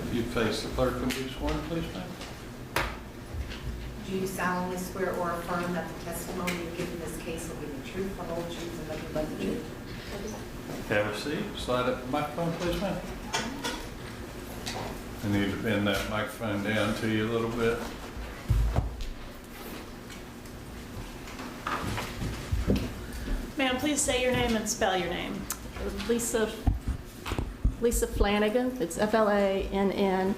If you face the clerk and be sworn, please, ma'am. Do you solemnly swear or affirm that the testimony you give in this case will be the truth, the whole truth, and nothing but the truth? Have a seat. Slide up the microphone, please, ma'am. I need to bend that microphone down to you a little bit. Ma'am, please say your name and spell your name. Lisa Flanagan. It's Flannagagan.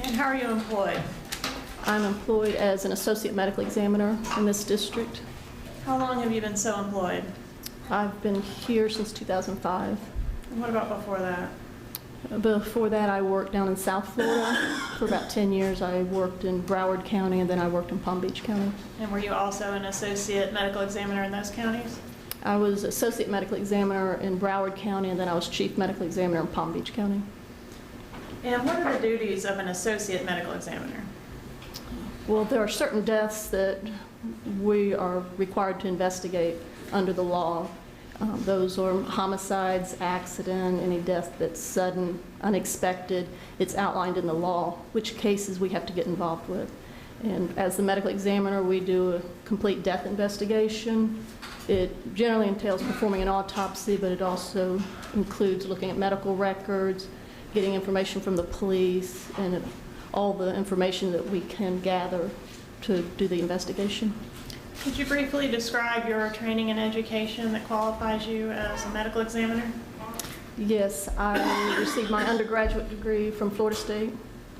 And how are you employed? I'm employed as an associate medical examiner in this district. How long have you been so employed? I've been here since 2005. And what about before that? Before that, I worked down in South Florida for about 10 years. I worked in Broward County, and then I worked in Palm Beach County. And were you also an associate medical examiner in those counties? I was associate medical examiner in Broward County, and then I was chief medical examiner in Palm Beach County. And what are the duties of an associate medical examiner? Well, there are certain deaths that we are required to investigate under the law. Those are homicides, accident, any death that's sudden, unexpected. It's outlined in the law which cases we have to get involved with. And as the medical examiner, we do a complete death investigation. It generally entails performing an autopsy, but it also includes looking at medical records, getting information from the police, and all the information that we can gather to do the investigation. Could you briefly describe your training and education that qualifies you as a medical examiner? Yes, I received my undergraduate degree from Florida State,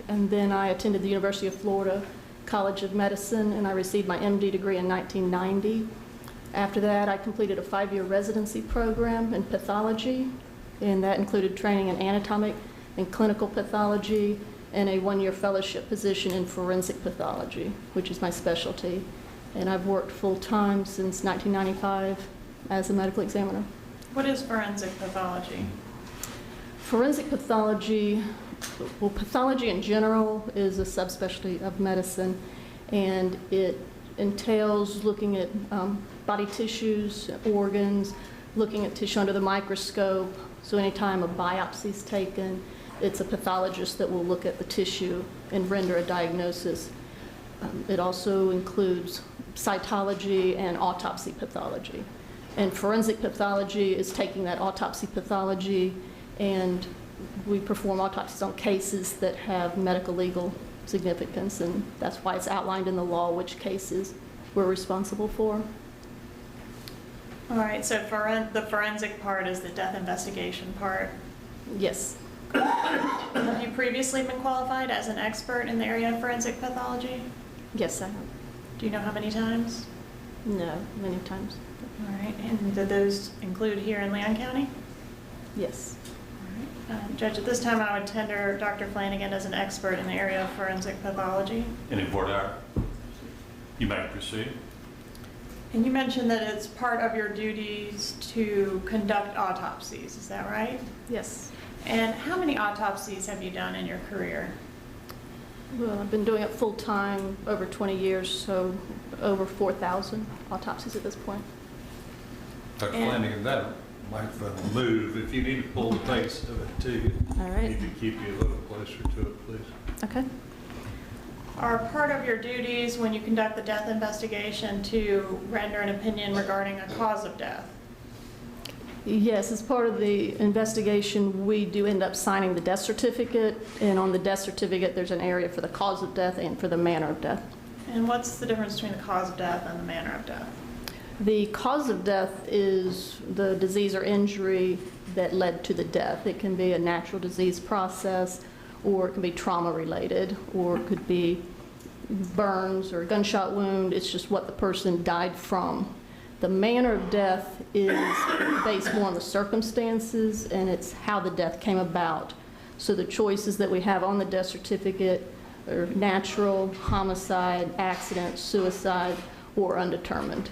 and then I attended the University of Florida College of Medicine, and I received my MD degree in 1990. After that, I completed a 5-year residency program in pathology, and that included training in anatomic and clinical pathology, and a 1-year fellowship position in forensic pathology, which is my specialty. And I've worked full-time since 1995 as a medical examiner. What is forensic pathology? Forensic pathology, well, pathology in general is a subspecialty of medicine, and it entails looking at body tissues, organs, looking at tissue under the microscope. So anytime a biopsy is taken, it's a pathologist that will look at the tissue and render a diagnosis. It also includes cytology and autopsy pathology. And forensic pathology is taking that autopsy pathology, and we perform autopsies on cases that have medical legal significance, and that's why it's outlined in the law which cases we're responsible for. All right, so the forensic part is the death investigation part. Yes. Have you previously been qualified as an expert in the area of forensic pathology? Yes, I have. Do you know how many times? No, many times. All right, and did those include here in Leon County? Yes. All right. Judge, at this time I would tender Dr. Flanagan as an expert in the area of forensic pathology. Any board hour? You may proceed. And you mentioned that it's part of your duties to conduct autopsies, is that right? Yes. And how many autopsies have you done in your career? Well, I've been doing it full-time over 20 years, so over 4,000 autopsies at this point. Dr. Flanagan, that microphone will move. If you need to pull the face of it to you, All right. I need to keep you a little closer to it, please. Okay. Are part of your duties when you conduct the death investigation to render an opinion regarding a cause of death? Yes, as part of the investigation, we do end up signing the death certificate, and on the death certificate, there's an area for the cause of death and for the manner of death. And what's the difference between the cause of death and the manner of death? The cause of death is the disease or injury that led to the death. It can be a natural disease process, or it can be trauma-related, or it could be burns or a gunshot wound. It's just what the person died from. The manner of death is based more on the circumstances, and it's how the death came about. So the choices that we have on the death certificate are natural, homicide, accident, suicide, or undetermined.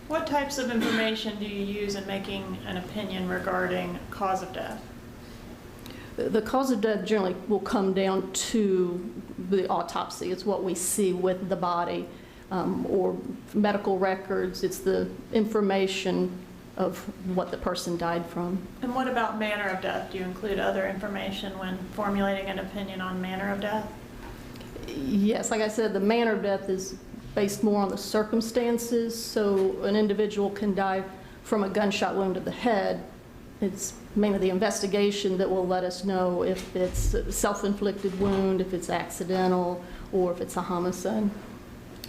What types of information do you use in making an opinion regarding cause of death? The cause of death generally will come down to the autopsy. It's what we see with the body, or medical records. It's the information of what the person died from. And what about manner of death? Do you include other information when formulating an opinion on manner of death? Yes, like I said, the manner of death is based more on the circumstances, so an individual can die from a gunshot wound to the head. It's mainly the investigation that will let us know if it's a self-inflicted wound, if it's accidental, or if it's a homicide.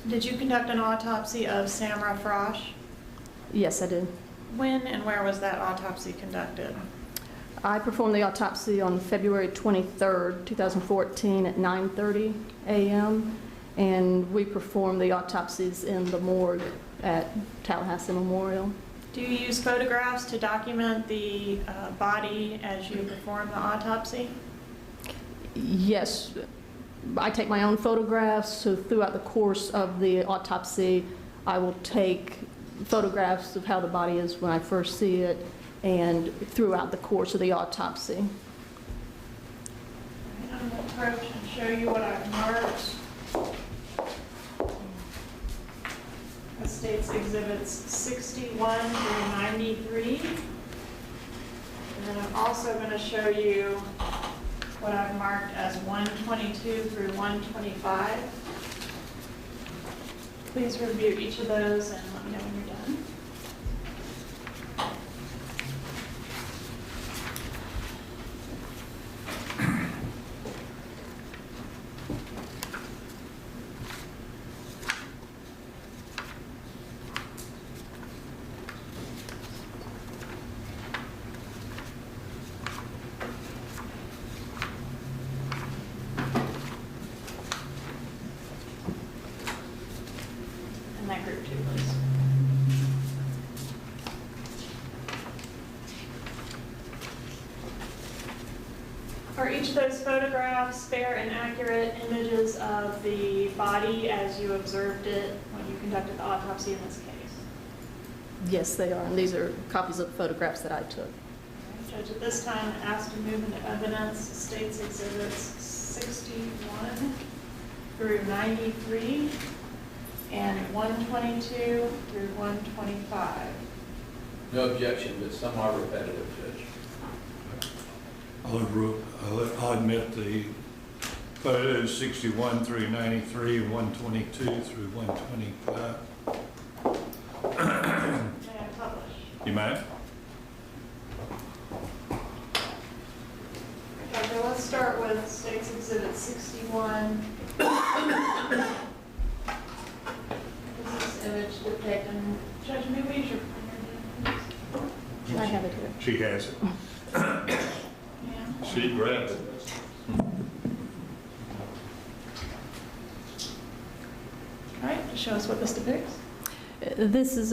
Did you conduct an autopsy of Samra Frasch? Yes, I did. When and where was that autopsy conducted? I performed the autopsy on February 23rd, 2014 at 9:30 a.m., and we performed the autopsies in the morgue at Tallahassee Memorial. Do you use photographs to document the body as you perform the autopsy? Yes, I take my own photographs, so throughout the course of the autopsy, I will take photographs of how the body is when I first see it and throughout the course of the autopsy. I'm going to approach and show you what I've marked. The state's exhibits 61 through 93. And then I'm also going to show you what I've marked as 122 through 125. Please review each of those and let me know when you're done. And that group too, please. Are each of those photographs fair and accurate images of the body as you observed it when you conducted the autopsy in this case? Yes, they are, and these are copies of the photographs that I took. Judge, at this time, asked to move into evidence state's exhibits 61 through 93 and 122 through 125. No objection, but some are repetitive, Judge. I'll admit the photos 61 through 93, 122 through 125. May I publish? You may? Okay, so let's start with state's exhibit 61. This is image depicting, Judge, may we use your pointer, please? I have it here. She has it. Yeah. She grabbed it. All right, just show us what this depicts. This is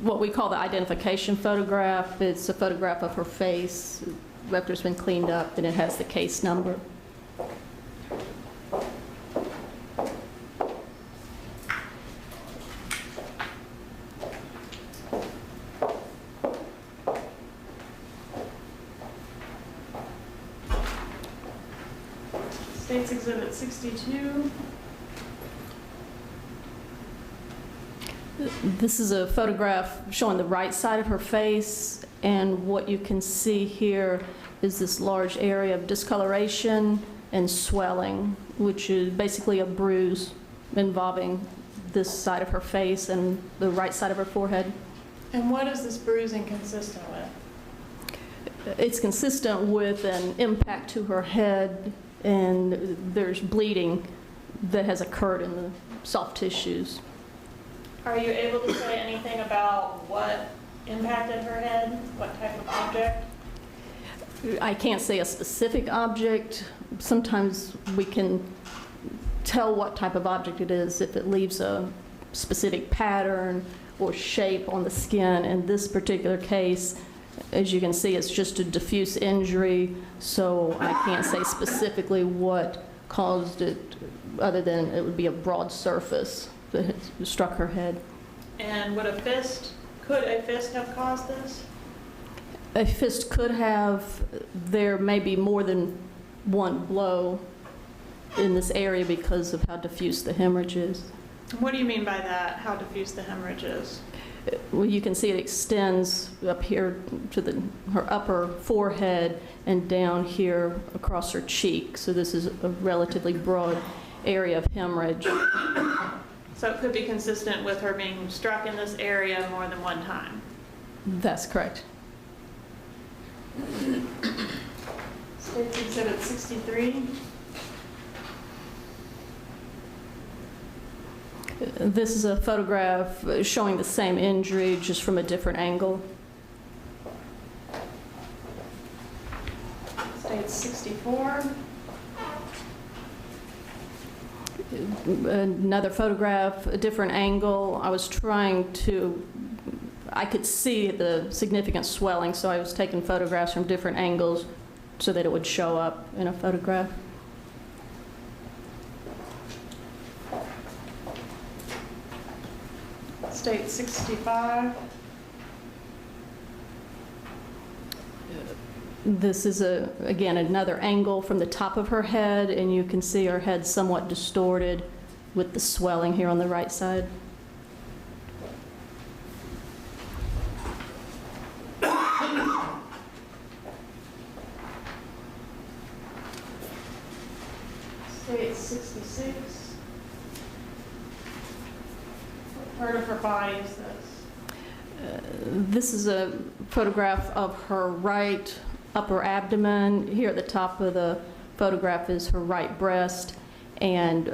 what we call the identification photograph. It's a photograph of her face after it's been cleaned up, and it has the case number. State's exhibit 62. This is a photograph showing the right side of her face, and what you can see here is this large area of discoloration and swelling, which is basically a bruise involving this side of her face and the right side of her forehead. And what is this bruising consistent with? It's consistent with an impact to her head, and there's bleeding that has occurred in the soft tissues. Are you able to say anything about what impacted her head? What type of object? I can't say a specific object. Sometimes we can tell what type of object it is if it leaves a specific pattern or shape on the skin. In this particular case, as you can see, it's just a diffuse injury, so I can't say specifically what caused it, other than it would be a broad surface that had struck her head. And could a fist have caused this? A fist could have. There may be more than one blow in this area because of how diffuse the hemorrhage is. What do you mean by that, how diffuse the hemorrhage is? Well, you can see it extends up here to her upper forehead and down here across her cheek. So this is a relatively broad area of hemorrhage. So it could be consistent with her being struck in this area more than one time. That's correct. State's Exhibit 63. This is a photograph showing the same injury, just from a different angle. State's 64. Another photograph, a different angle. I could see the significant swelling, so I was taking photographs from different angles so that it would show up in a photograph. State 65. This is, again, another angle from the top of her head, and you can see her head somewhat distorted with the swelling here on the right side. State 66. What part of her body is this? This is a photograph of her right upper abdomen. Here at the top of the photograph is her right breast, and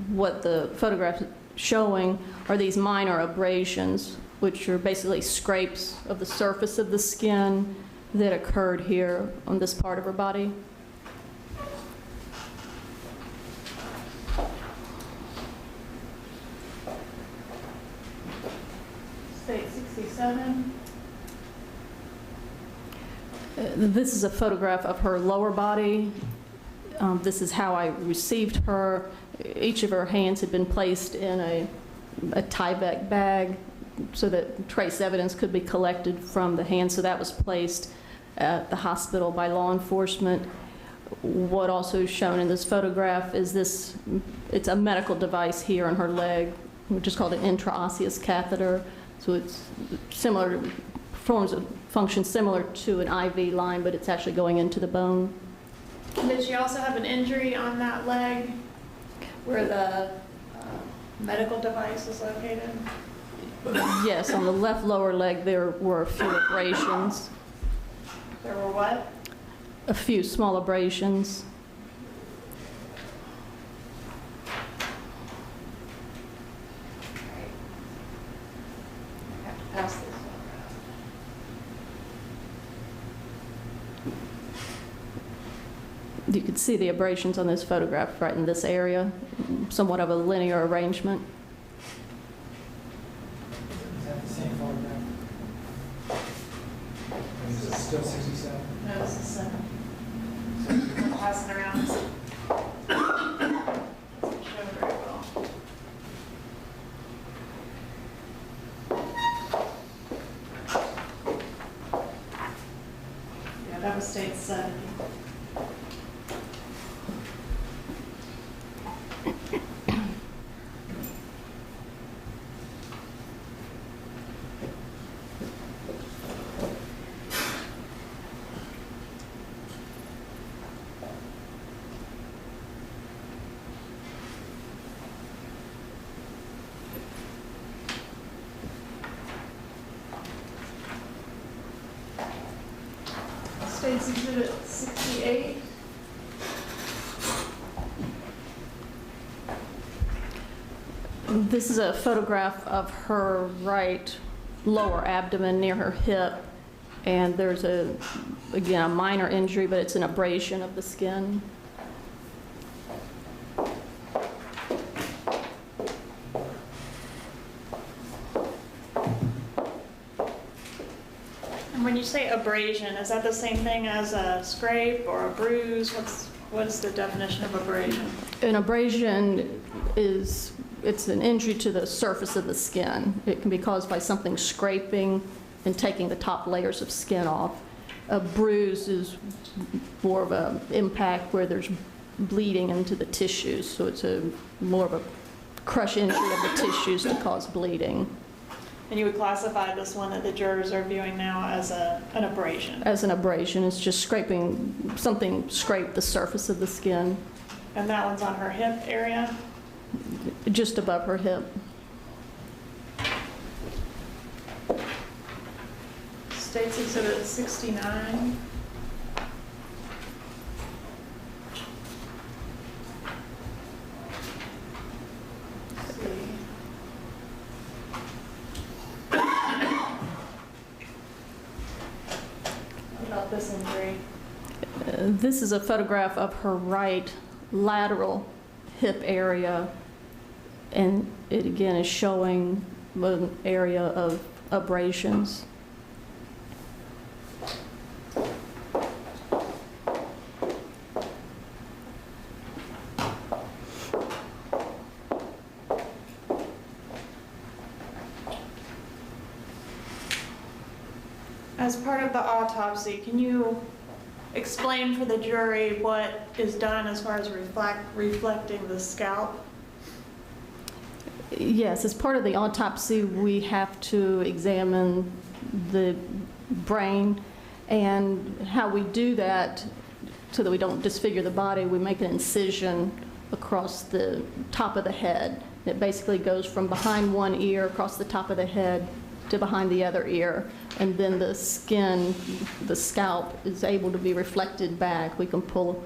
what the photograph is showing are these minor abrasions, which are basically scrapes of the surface of the skin that occurred here on this part of her body. State 67. This is a photograph of her lower body. This is how I received her. Each of her hands had been placed in a Tyvek bag so that trace evidence could be collected from the hand. So that was placed at the hospital by law enforcement. What also is shown in this photograph is it's a medical device here on her leg, which is called an intraosseous catheter. So it's similar, performs a function similar to an IV line, but it's actually going into the bone. Did she also have an injury on that leg where the medical device is located? Yes, on the left lower leg there were a few abrasions. There were what? A few small abrasions. I have to pass this one You could see the abrasions on this photograph right in this area, somewhat of a linear arrangement. Is that the same photograph? Is it still 67? around. No, this is 7. So I'm passing around. Doesn't show very well. Yeah, that was state 70. State's Exhibit 68. This is a photograph of her right lower abdomen near her hip, and there's again, a minor injury, but it's an abrasion of the skin. And when you say abrasion, is that the same thing as a scrape or a bruise? What's the definition of abrasion? An abrasion it's an injury to the surface of the skin. It can be caused by something scraping and taking the top layers of skin off. A bruise is more of an impact where there's bleeding into the tissues, so it's more of a crush injury of the tissues to cause bleeding. And you would classify this one that the jurors are viewing now as an abrasion? As an abrasion, it's just scraping, something scraped the surface of the skin, And that one's on her hip area? just above her hip. State's Exhibit 69. Let's see. What about this injury? This is a photograph of her right lateral hip area, and it again is showing an area of abrasions. As part of the autopsy, can you explain for the jury what is done as far as reflecting the scalp? Yes, as part of the autopsy, we have to examine the brain, and how we do that, so that we don't disfigure the body, we make an incision across the top of the head. It basically goes from behind one ear across the top of the head to behind the other ear, and then the skin, the scalp, is able to be reflected back. We can pull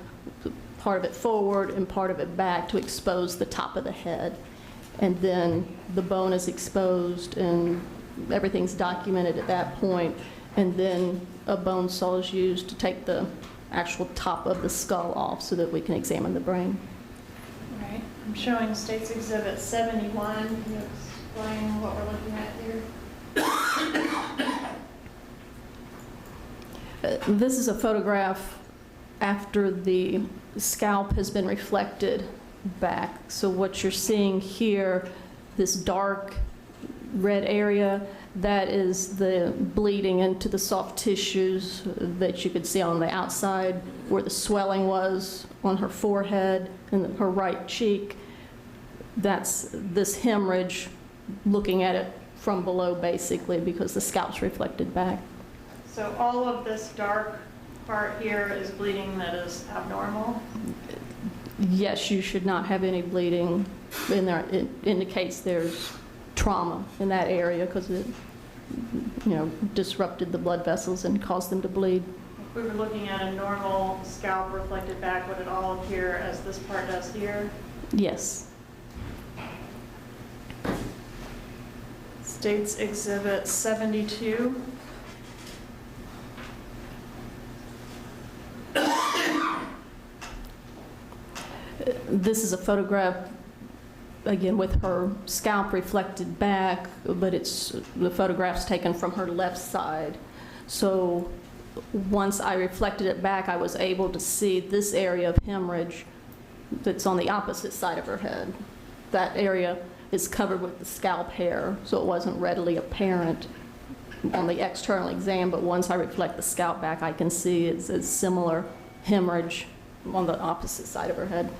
part of it forward and part of it back to expose the top of the head. And then the bone is exposed and everything's documented at that point. And then a bone saw is used to take the actual top of the skull off so that we can examine the brain. Right. I'm showing State's Exhibit 71. Can you explain what we're looking at here? This is a photograph after the scalp has been reflected back. So what you're seeing here, this dark red area, that is the bleeding into the soft tissues that you could see on the outside where the swelling was on her forehead and her right cheek. That's this hemorrhage, looking at it from below basically, because the scalp's reflected back. So all of this dark part here is bleeding that is abnormal? Yes, you should not have any bleeding in there. It indicates there's trauma in that area because it, disrupted the blood vessels and caused them to bleed. If we were looking at a normal scalp reflected back, would it all appear as this part does here? Yes. State's Exhibit 72. This is a photograph, again, with her scalp reflected back, but the photograph's taken from her left side. So once I reflected it back, I was able to see this area of hemorrhage that's on the opposite side of her head. That area is covered with the scalp hair, so it wasn't readily apparent on the external exam, but once I reflect the scalp back, I can see it's a similar hemorrhage on the opposite side of her head.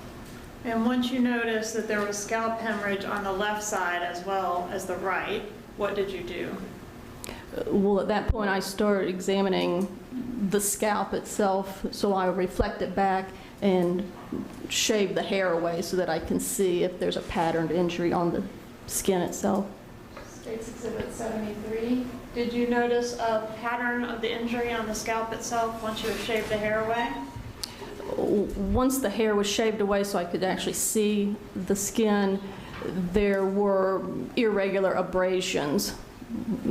And once you noticed that there was scalp hemorrhage on the left side as well as the right, what did you do? Well, at that point, I started examining the scalp itself, so I reflect it back and shave the hair away so that I can see if there's a patterned injury on the skin itself. State's Exhibit 73. Did you notice a pattern of the injury on the scalp itself once you had shaved the hair away? Once the hair was shaved away so I could actually see the skin, there were irregular abrasions,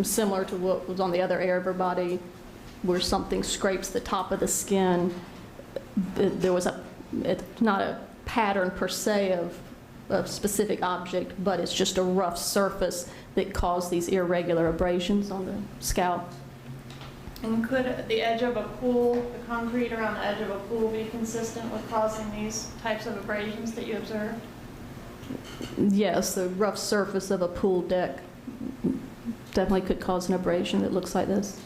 similar to what was on the other area of her body, where something scrapes the top of the skin. There was it's not a pattern per se of a specific object, but it's just a rough surface that caused these irregular abrasions on the scalp. And could the edge of a pool, the concrete around the edge of a pool, be consistent with causing these types of abrasions that you observed? Yes, the rough surface of a pool deck definitely could cause an abrasion that looks like this.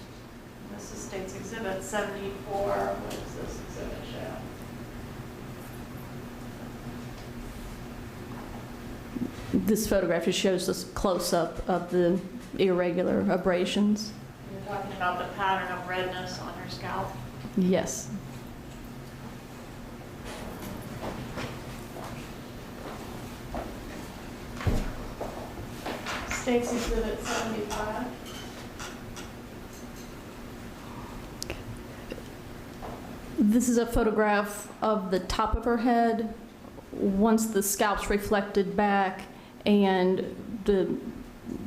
This is State's Exhibit 74. What does this exhibit show? This photograph just shows us close-up of the irregular abrasions. You're talking about the pattern of redness on her scalp. Yes. State's Exhibit 75. This is a photograph of the top of her head. Once the scalp's reflected back and the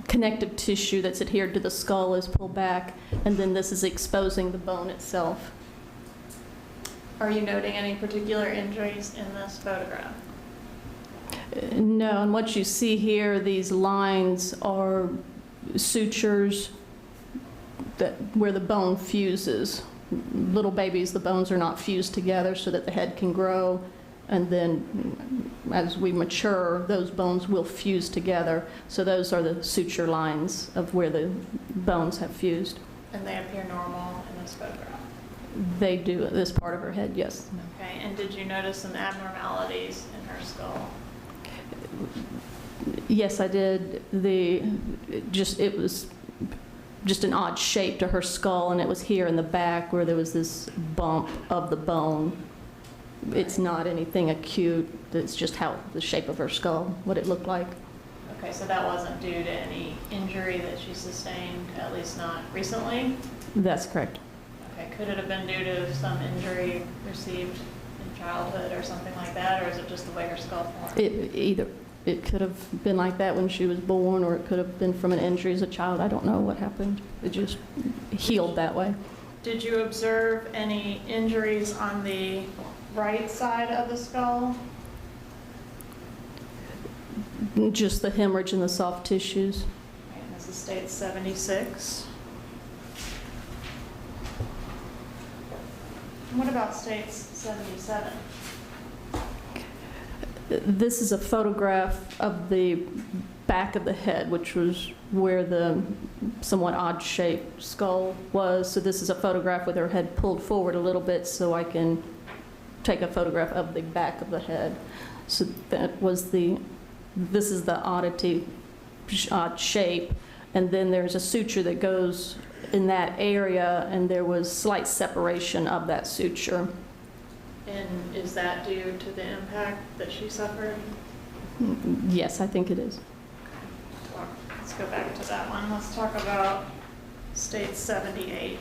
connective tissue that's adhered to the skull is pulled back, and then this is exposing the bone itself. Are you noting any particular injuries in this photograph? No, and what you see here, these lines are sutures where the bone fuses. Little babies, the bones are not fused together so that the head can grow, and then as we mature, those bones will fuse together. So those are the suture lines of where the bones have fused. And they appear normal in this photograph? They do at this part of her head, yes. Okay, and did you notice some abnormalities in her skull? Yes, I did. It was just an odd shape to her skull, and it was here in the back where there was this bump of the bone. It's not anything acute. It's just how the shape of her skull, what it looked like. Okay, so that wasn't due to any injury that she sustained, at least not recently? That's correct. Okay, could it have been due to some injury received in childhood or something like that, or is it just the way her skull formed? It could have been like that when she was born, or it could have been from an injury as a child. I don't know what happened. It just healed that way. Did you observe any injuries on the right side of the skull? Just the hemorrhage in the soft tissues. Okay, and this is State 76. And what about States 77? This is a photograph of the back of the head, which was where the somewhat odd-shaped skull was. So this is a photograph with her head pulled forward a little bit so I can take a photograph of the back of the head. So this is the odd shape, and then there's a suture that goes in that area, and there was slight separation of that suture. And is that due to the impact that she suffered? Yes, I think it is. Let's go back to that one. Let's talk about State 78.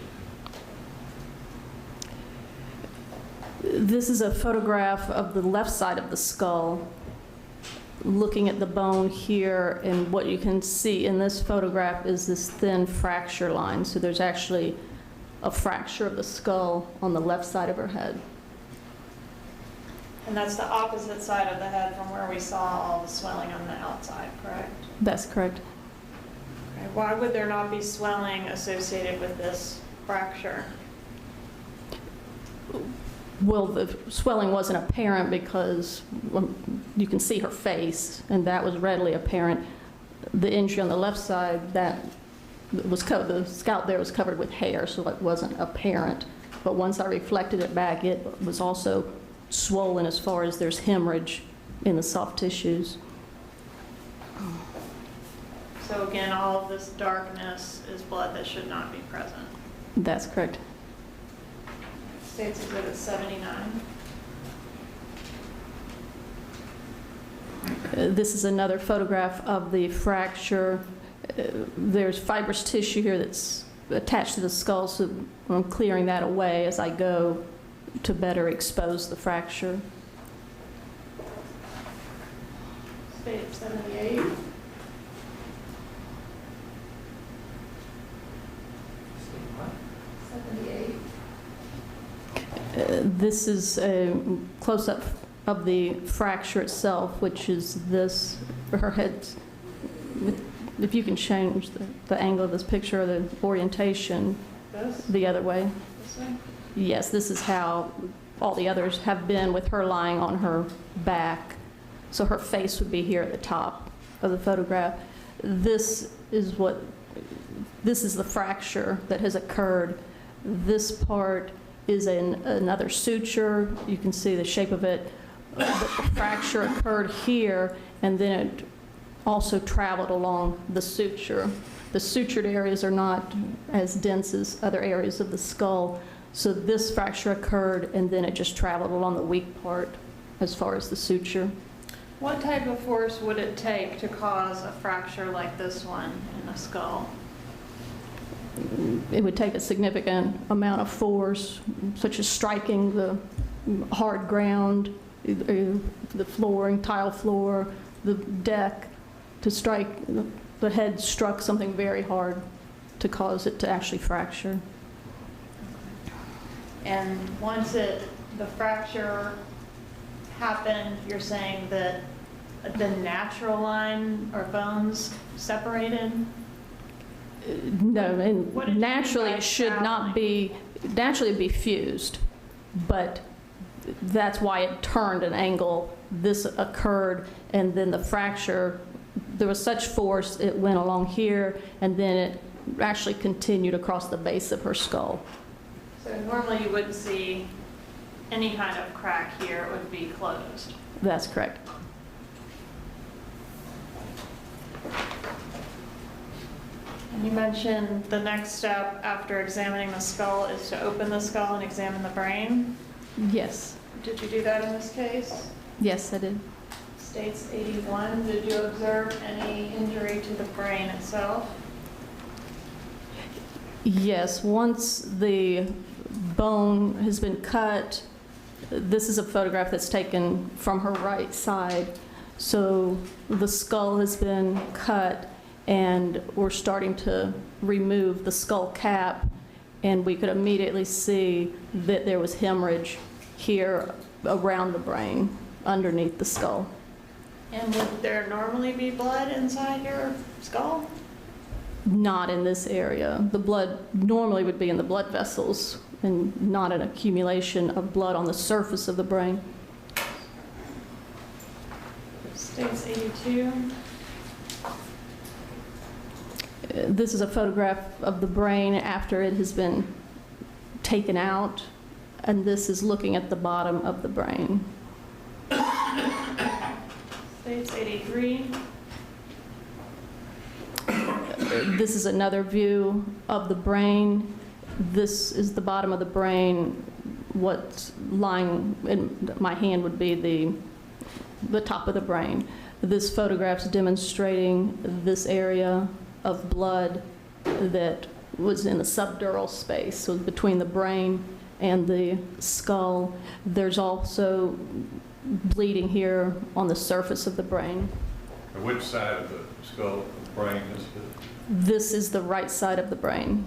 This is a photograph of the left side of the skull, looking at the bone here, and what you can see in this photograph is this thin fracture line. So there's actually a fracture of the skull on the left side of her head. And that's the opposite side of the head from where we saw all the swelling on the outside, correct? That's correct. Okay. Why would there not be swelling associated with this fracture? Well, the swelling wasn't apparent because you can see her face, and that was readily apparent. The injury on the left side, the scalp there was covered with hair, so it wasn't apparent. But once I reflected it back, it was also swollen as far as there's hemorrhage in the soft tissues. So again, all of this darkness is blood that should not be present. That's correct. States Exhibit 79. This is another photograph of the fracture. There's fibrous tissue here that's attached to the skull, so I'm clearing that away as I go to better expose the fracture. State 78. This is a close-up of the fracture itself, which is this, her head. If you can change the angle of this picture or the orientation This? the other way. This way? Yes, this is how all the others have been with her lying on her back. So her face would be here at the top of the photograph. This is the fracture that has occurred. This part is another suture. You can see the shape of it. The fracture occurred here, and then it also traveled along the suture. The sutured areas are not as dense as other areas of the skull, so this fracture occurred and then it just traveled along the weak part as far as the suture. What type of force would it take to cause a fracture like this one in the skull? It would take a significant amount of force, such as striking the hard ground, the flooring, tile floor, the deck, to strike, the head struck something very hard to cause it to actually fracture. And once the fracture happened, you're saying that the natural line or bones separated? No, What did you and mean naturally by it should not be, naturally it'd be fused, but that's why it turned an angle. This occurred, and then the fracture, there was such force, it went along here, and then it actually continued across the base of her skull. So normally you wouldn't see any kind of crack here, it would be closed. That's correct. And you mentioned the next step after examining the skull is to open the skull and examine the brain. Yes, Did you do that in this case? yes, I did. States 81, did you observe any injury to the brain itself? Yes, once the bone has been cut, this is a photograph that's taken from her right side. So the skull has been cut, and we're starting to remove the skull cap, and we could immediately see that there was hemorrhage here around the brain, underneath the skull. And would there normally be blood inside your skull? Not in this area. The blood normally would be in the blood vessels and not an accumulation of blood on the surface of the brain. States 82. This is a photograph of the brain after it has been taken out, and this is looking at the bottom of the brain. States 83. This is another view of the brain. This is the bottom of the brain. What's lying in my hand would be the top of the brain. This photograph's demonstrating this area of blood that was in the subdural space, so between the brain and the skull. There's also bleeding here on the surface of the brain. And which side of the skull, the brain is it? This is the right side of the brain.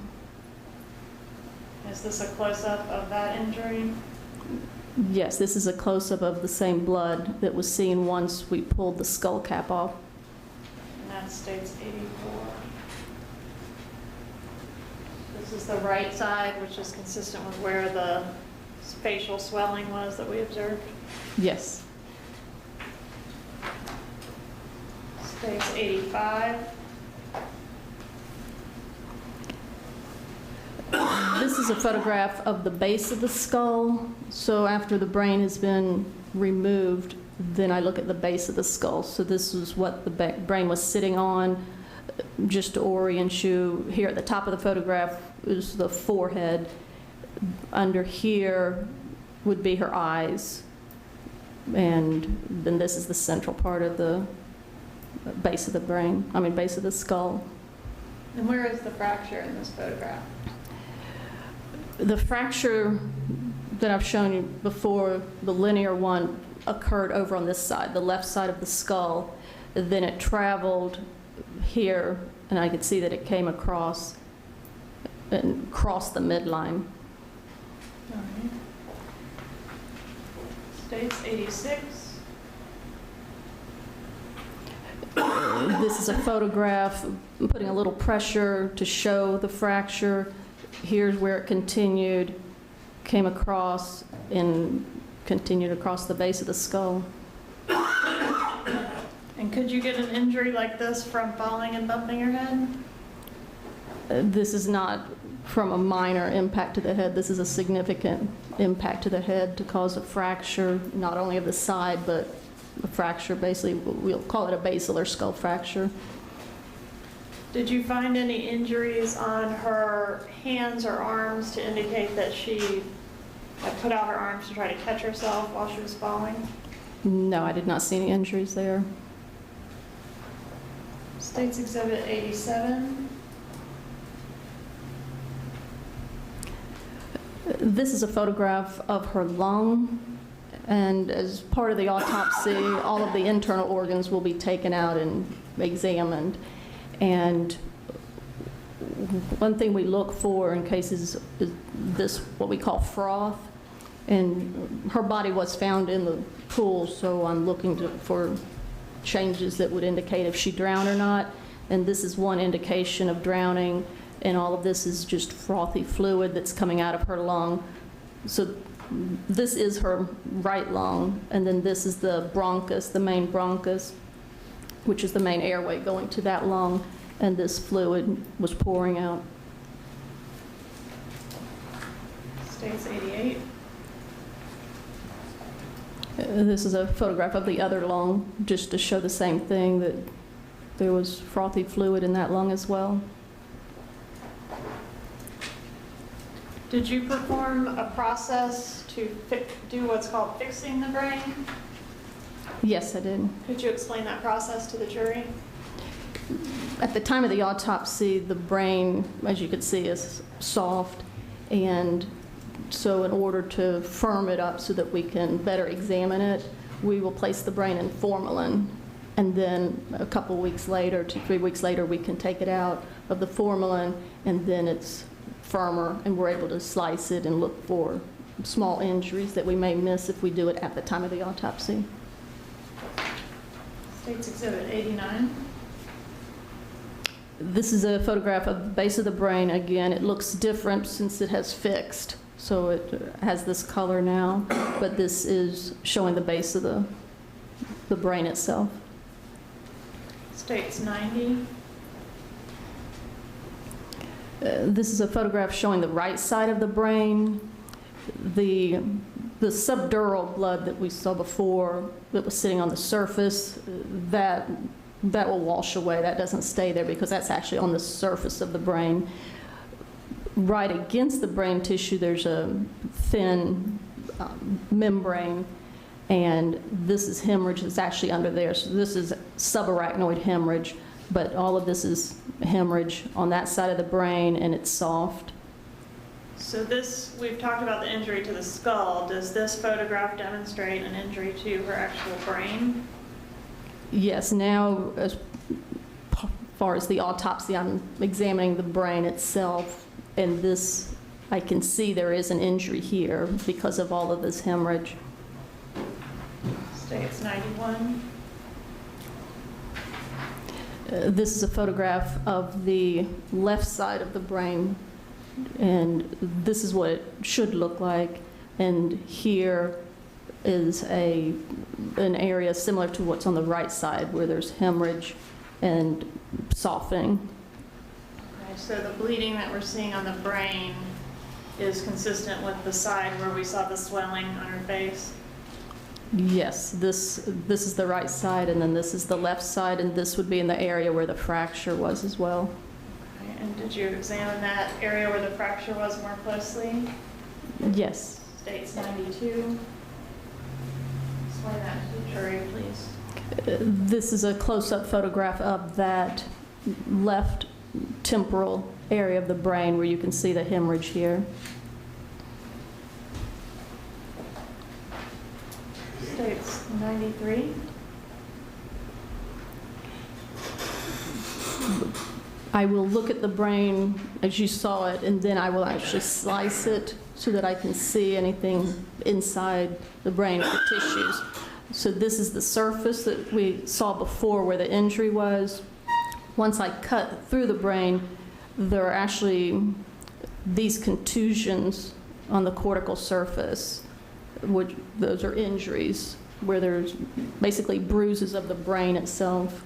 Is this a close-up of that injury? Yes, this is a close-up of the same blood that was seen once we pulled the skull cap off. And that's states 84. This is the right side, which is consistent with where the facial swelling was that we observed. Yes. States 85. This is a photograph of the base of the skull. So after the brain has been removed, then I look at the base of the skull. So this is what the brain was sitting on. Just to orient you, here at the top of the photograph is the forehead. Under here would be her eyes. And then this is the central part of the base of the brain, base of the skull. And where is the fracture in this photograph? The fracture that I've shown you before, the linear one, occurred over on this side, the left side of the skull. Then it traveled here, and I could see that it came across and crossed the midline. All right. States 86. This is a photograph, I'm putting a little pressure to show the fracture. Here's where it continued, came across, and continued across the base of the skull. And could you get an injury like this from falling and bumping your head? This is not from a minor impact to the head. This is a significant impact to the head to cause a fracture, not only of the side, but a fracture, basically. We'll call it a basilar skull fracture. Did you find any injuries on her hands or arms to indicate that she had put out her arms to try to catch herself while she was falling? No, I did not see any injuries there. State's Exhibit 87. This is a photograph of her lung, and as part of the autopsy, all of the internal organs will be taken out and examined. And one thing we look for in cases is this, what we call froth, and her body was found in the pool, so I'm looking for changes that would indicate if she drowned or not. And this is one indication of drowning, and all of this is just frothy fluid that's coming out of her lung. So this is her right lung, and then this is the bronchus, the main bronchus, which is the main airway going to that lung, and this fluid was pouring out. State's 88. This is a photograph of the other lung, just to show the same thing, that there was frothy fluid in that lung as well. Did you perform a process to do what's called fixing the brain? Yes, I did. Could you explain that process to the jury? At the time of the autopsy, the brain, as you can see, is soft, and so in order to firm it up so that we can better examine it, we will place the brain in formalin, and then a couple weeks later, 2 to 3 weeks later, we can take it out of the formalin, and then it's firmer, and we're able to slice it and look for small injuries that we may miss if we do it at the time of the autopsy. State's Exhibit 89. This is a photograph of the base of the brain. Again, it looks different since it has fixed, so it has this color now, but this is showing the base of the brain itself. State's 90. This is a photograph showing the right side of the brain. The subdural blood that we saw before that was sitting on the surface, that will wash away. That doesn't stay there because that's actually on the surface of the brain. Right against the brain tissue, there's a thin membrane, and this is hemorrhage that's actually under there. So this is subarachnoid hemorrhage, but all of this is hemorrhage on that side of the brain, and it's soft. So this, we've talked about the injury to the skull. Does this photograph demonstrate an injury to her actual brain? Yes, now as far as the autopsy, I'm examining the brain itself, and this, I can see there is an injury here because of all of this hemorrhage. State's 91. This is a photograph of the left side of the brain, and this is what it should look like. And here is an area similar to what's on the right side where there's hemorrhage and softening. Okay, so the bleeding that we're seeing on the brain is consistent with the side where we saw the swelling on her face? Yes, this is the right side, and then this is the left side, and this would be in the area where the fracture was as well. Okay, and did you examine that area where the fracture was more closely? Yes. State's 92. Explain that to the jury, please. This is a close-up photograph of that left temporal area of the brain where you can see the hemorrhage here. State's 93. I will look at the brain as you saw it, and then I will actually slice it so that I can see anything inside the brain, the tissues. So this is the surface that we saw before where the injury was. Once I cut through the brain, there are actually these contusions on the cortical surface, which those are injuries where there's basically bruises of the brain itself.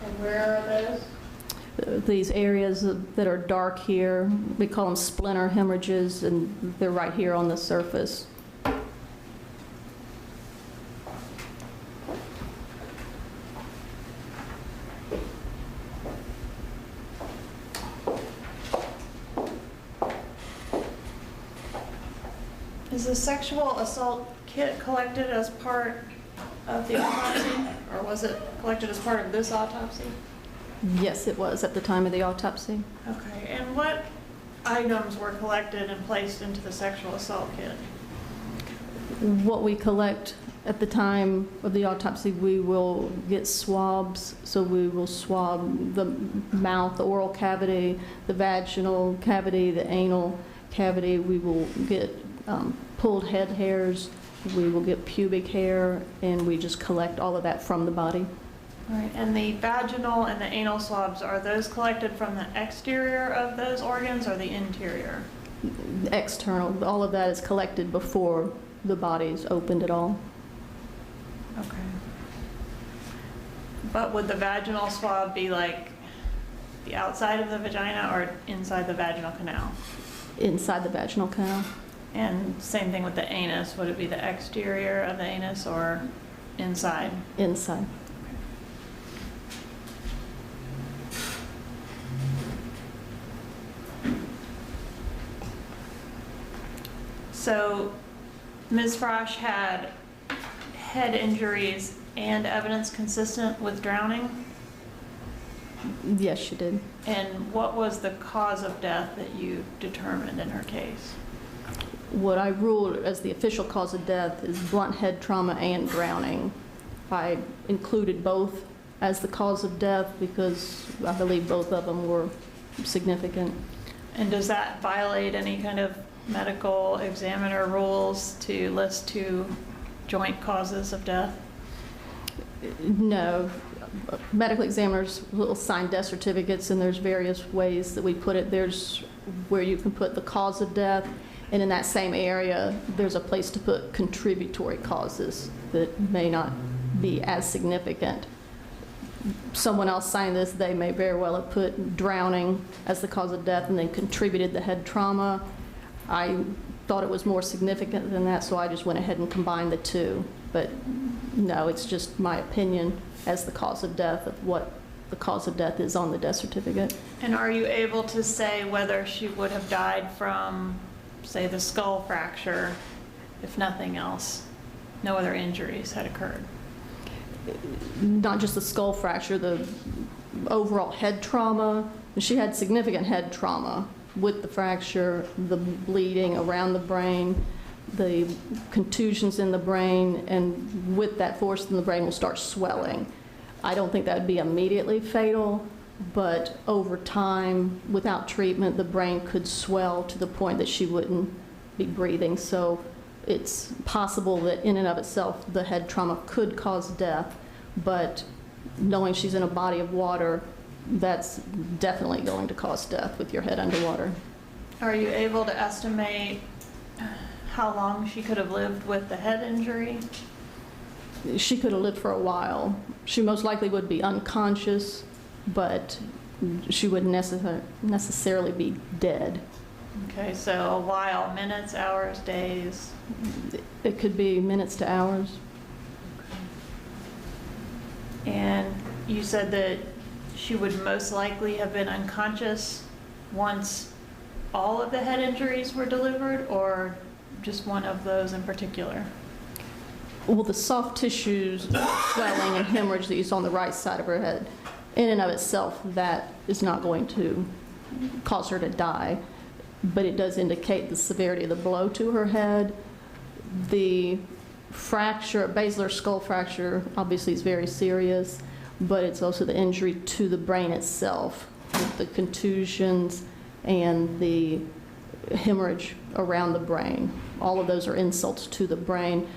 And where are those? These areas that are dark here, we call them splinter hemorrhages, and they're right here on the surface. Is the sexual assault kit collected as part of the autopsy, or was it collected as part of this autopsy? Yes, it was at the time of the autopsy. Okay, and what items were collected and placed into the sexual assault kit? What we collect at the time of the autopsy, we will get swabs. So we will swab the mouth, the oral cavity, the vaginal cavity, the anal cavity. We will get pulled head hairs. We will get pubic hair, and we just collect all of that from the body. Right, and the vaginal and the anal swabs, are those collected from the exterior of those organs or the interior? External, all of that is collected before the body is opened at all. Okay. But would the vaginal swab be like the outside of the vagina or inside the vaginal canal? Inside the vaginal canal. And same thing with the anus, would it be the exterior of the anus or inside? Inside. So Ms. Frasch had head injuries and evidence consistent with drowning? Yes, she did. And what was the cause of death that you determined in her case? What I ruled as the official cause of death is blunt head trauma and drowning. I included both as the cause of death because I believe both of them were significant. And does that violate any kind of medical examiner rules to list two joint causes of death? No. Medical examiners will sign death certificates, and there's various ways that we put it. There's where you can put the cause of death, and in that same area, there's a place to put contributory causes that may not be as significant. Someone else signed this, they may very well have put drowning as the cause of death and then contributed the head trauma. I thought it was more significant than that, so I just went ahead and combined the two. But no, it's just my opinion as the cause of death of what the cause of death is on the death certificate. And are you able to say whether she would have died from, say, the skull fracture, if nothing else, no other injuries had occurred? Not just the skull fracture, the overall head trauma. She had significant head trauma with the fracture, the bleeding around the brain, the contusions in the brain, and with that force in the brain will start swelling. I don't think that would be immediately fatal, but over time, without treatment, the brain could swell to the point that she wouldn't be breathing. So it's possible that in and of itself, the head trauma could cause death, but knowing she's in a body of water, that's definitely going to cause death with your head underwater. Are you able to estimate how long she could have lived with the head injury? She could have lived for a while. She most likely would be unconscious, but she wouldn't necessarily be dead. Okay, so a while, minutes, hours, days? It could be minutes to hours. And you said that she would most likely have been unconscious once all of the head injuries were delivered, or just one of those in particular? Well, the soft tissues, swelling and hemorrhage that you saw on the right side of her head, in and of itself, that is not going to cause her to die, but it does indicate the severity of the blow to her head. The fracture, basilar skull fracture, obviously is very serious, but it's also the injury to the brain itself, with the contusions and the hemorrhage around the brain. All of those are insults to the brain.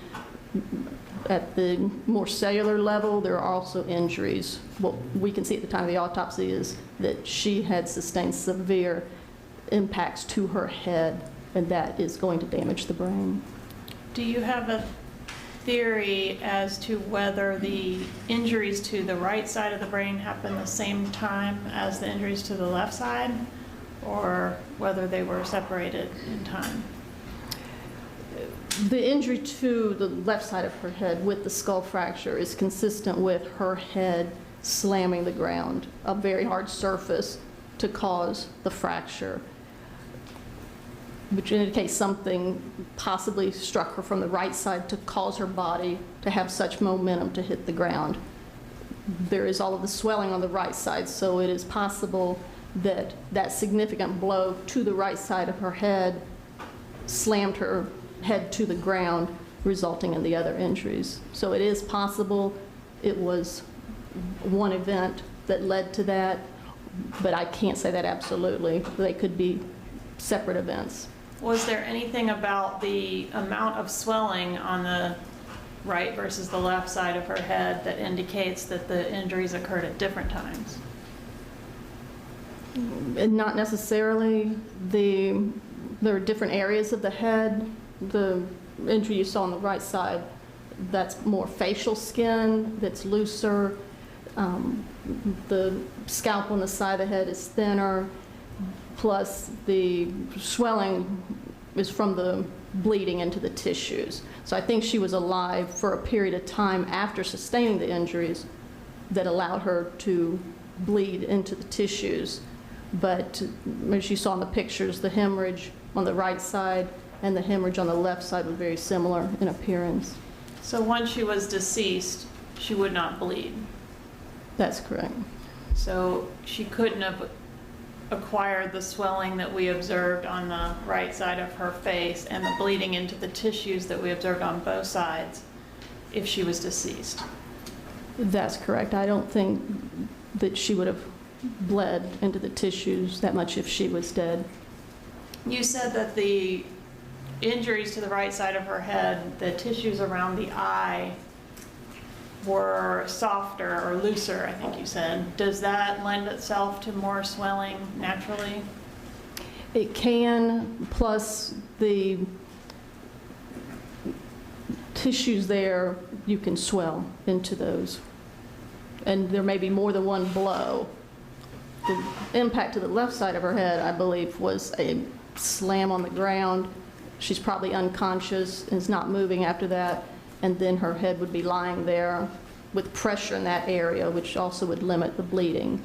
At the more cellular level, there are also injuries. What we can see at the time of the autopsy is that she had sustained severe impacts to her head, and that is going to damage the brain. Do you have a theory as to whether the injuries to the right side of the brain happened the same time as the injuries to the left side, or whether they were separated in time? The injury to the left side of her head with the skull fracture is consistent with her head slamming the ground, a very hard surface to cause the fracture. which indicates something possibly struck her from the right side to cause her body to have such momentum to hit the ground. There is all of the swelling on the right side, so it is possible that that significant blow to the right side of her head slammed her head to the ground, resulting in the other injuries. So it is possible it was one event that led to that, but I can't say that absolutely. They could be separate events. Was there anything about the amount of swelling on the right versus the left side of her head that indicates that the injuries occurred at different times? And not necessarily. There are different areas of the head. The injury you saw on the right side, that's more facial skin, that's looser. The scalp on the side of the head is thinner, plus the swelling is from the bleeding into the tissues. So I think she was alive for a period of time after sustaining the injuries that allowed her to bleed into the tissues. But as you saw in the pictures, the hemorrhage on the right side and the hemorrhage on the left side were very similar in appearance. So once she was deceased, she would not bleed. That's correct. So she couldn't have acquired the swelling that we observed on the right side of her face and the bleeding into the tissues that we observed on both sides if she was deceased. That's correct. I don't think that she would have bled into the tissues that much if she was dead. You said that the injuries to the right side of her head, the tissues around the eye, were softer or looser, I think you said. Does that lend itself to more swelling naturally? It can, plus the tissues there, you can swell into those. And there may be more than one blow. The impact to the left side of her head, I believe, was a slam on the ground. She's probably unconscious and is not moving after that, and then her head would be lying there with pressure in that area, which also would limit the bleeding.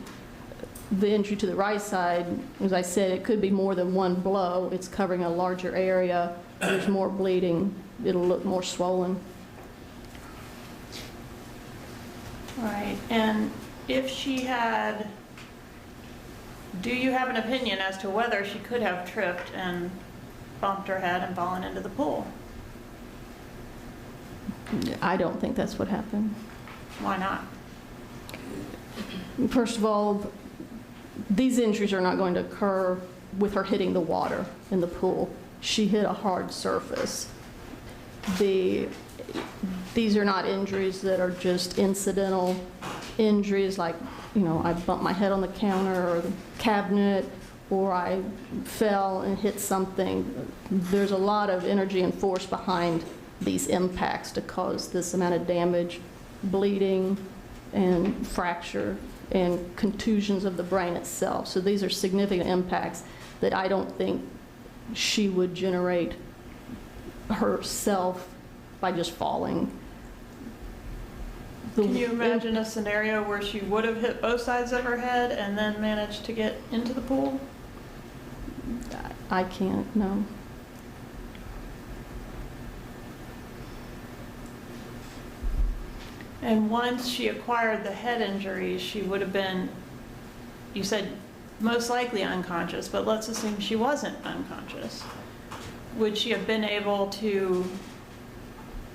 The injury to the right side, as I said, it could be more than one blow. It's covering a larger area. There's more bleeding. It'll look more swollen. Right, and if she had, do you have an opinion as to whether she could have tripped and bumped her head and fallen into the pool? I don't think that's what happened. Why not? First of all, these injuries are not going to occur with her hitting the water in the pool. She hit a hard surface. These are not injuries that are just incidental injuries like, you know, I bumped my head on the counter or the cabinet, or I fell and hit something. There's a lot of energy and force behind these impacts to cause this amount of damage, bleeding and fracture and contusions of the brain itself. So these are significant impacts that I don't think she would generate herself by just falling. Can you imagine a scenario where she would have hit both sides of her head and then managed to get into the pool? I can't, no. And once she acquired the head injuries, she would have been, you said, most likely unconscious, but let's assume she wasn't unconscious. Would she have been able to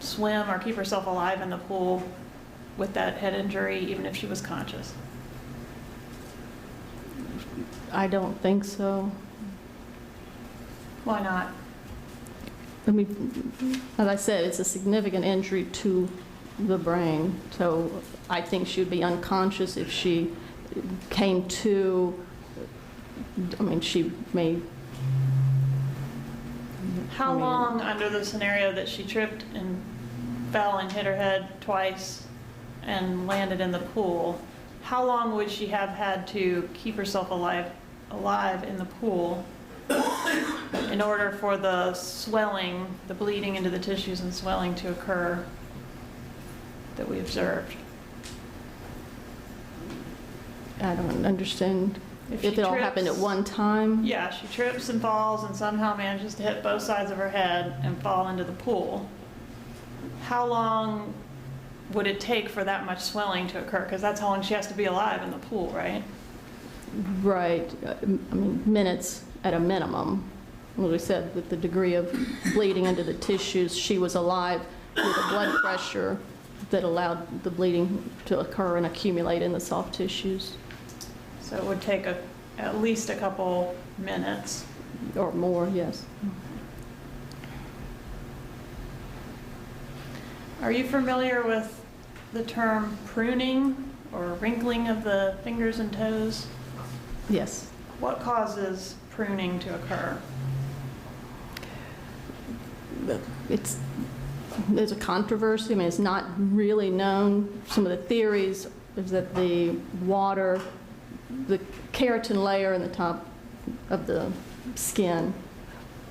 swim or keep herself alive in the pool with that head injury, even if she was conscious? I don't think so. Why not? I mean, as I said, it's a significant injury to the brain, so I think she would be unconscious if she came to. I mean, she may. How long, under the scenario that she tripped and fell and hit her head twice and landed in the pool, how long would she have had to keep herself alive in the pool in order for the swelling, the bleeding into the tissues and swelling to occur that we observed? I don't understand. If it all happened at one time? Yeah, she trips and falls and somehow manages to hit both sides of her head and fall into the pool. How long would it take for that much swelling to occur? Because that's how long she has to be alive in the pool, right? Right. I mean, minutes at a minimum. As we said, with the degree of bleeding into the tissues, she was alive with a blood pressure that allowed the bleeding to occur and accumulate in the soft tissues. So it would take at least a couple minutes. Or more, yes. Are you familiar with the term pruning or wrinkling of the fingers and toes? Yes. What causes pruning to occur? There's a controversy. I mean, it's not really known. Some of the theories is that the water, the keratin layer in the top of the skin,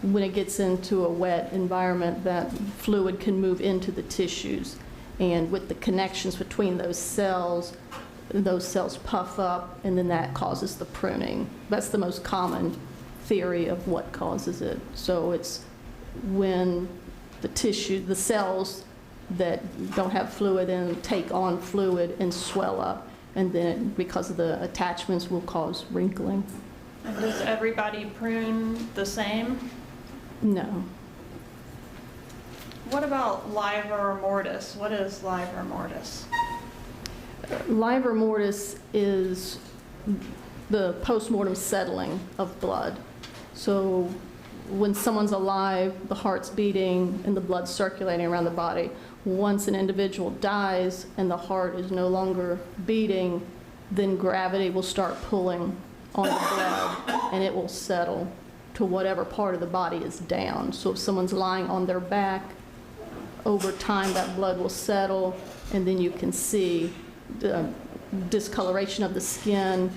when it gets into a wet environment, that fluid can move into the tissues. And with the connections between those cells puff up, and then that causes the pruning. That's the most common theory of what causes it. So it's when the cells that don't have fluid in take on fluid and swell up, and then because of the attachments will cause wrinkling. And does everybody prune the same? No. What about livor mortis? What is livor mortis? Livor mortis is the postmortem settling of blood. So when someone's alive, the heart's beating and the blood's circulating around the body. Once an individual dies and the heart is no longer beating, then gravity will start pulling on the blood and it will settle to whatever part of the body is down. So if someone's lying on their back, over time that blood will settle, and then you can see the discoloration of the skin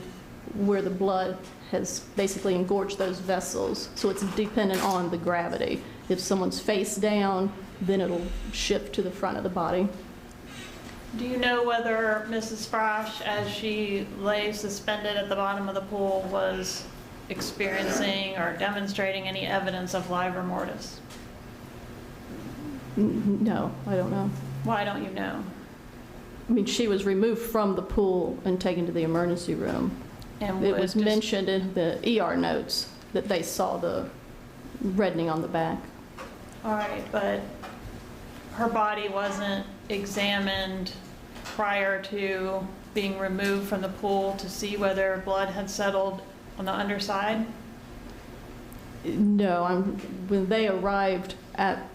where the blood has basically engorged those vessels. So it's dependent on the gravity. If someone's face down, then it'll shift to the front of the body. Do you know whether Mrs. Frasch, as she lay suspended at the bottom of the pool, was experiencing or demonstrating any evidence of livor mortis? No, I don't know. Why don't you know? I mean, she was removed from the pool and taken to the emergency room. And It was mentioned in the ER notes that they saw the reddening on the back. All right, but her body wasn't examined prior to being removed from the pool to see whether blood had settled on the underside? No, when they arrived at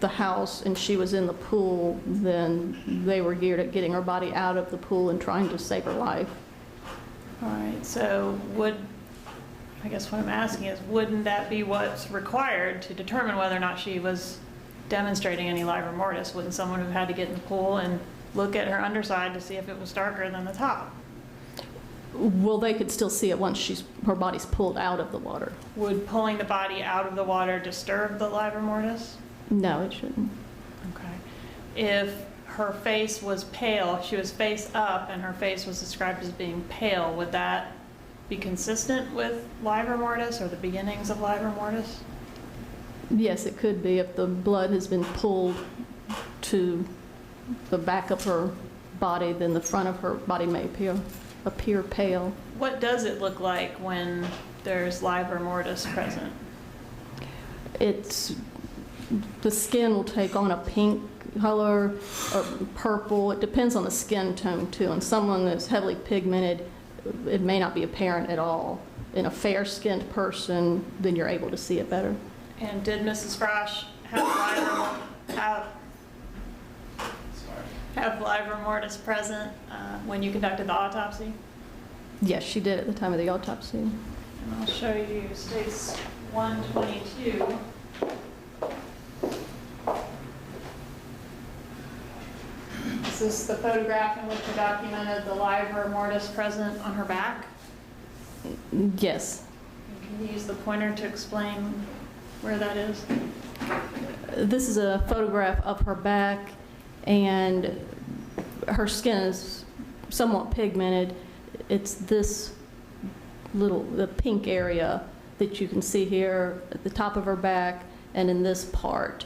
the house and she was in the pool, then they were geared at getting her body out of the pool and trying to save her life. All right, so I guess what I'm asking is, wouldn't that be what's required to determine whether or not she was demonstrating any livor mortis? Wouldn't someone have had to get in the pool and look at her underside to see if it was darker than the top? Well, they could still see it once her body's pulled out of the water. Would pulling the body out of the water disturb the livor mortis? No, it shouldn't. Okay. If her face was pale, she was face up, and her face was described as being pale, would that be consistent with livor mortis or the beginnings of livor mortis? Yes, it could be. If the blood has been pulled to the back of her body, then the front of her body may appear pale. What does it look like when there's livor mortis present? The skin will take on a pink color or purple. It depends on the skin tone too. And someone that's heavily pigmented, it may not be apparent at all. In a fair-skinned person, then you're able to see it better. And did Mrs. Frasch have livor mortis present when you conducted the autopsy? Yes, she did at the time of the autopsy. And I'll show you states 122. Is this the photograph in which you documented the livor mortis present on her back? Yes. Can you use the pointer to explain where that is? This is a photograph of her back, and her skin is somewhat pigmented. It's this the pink area that you can see here at the top of her back and in this part.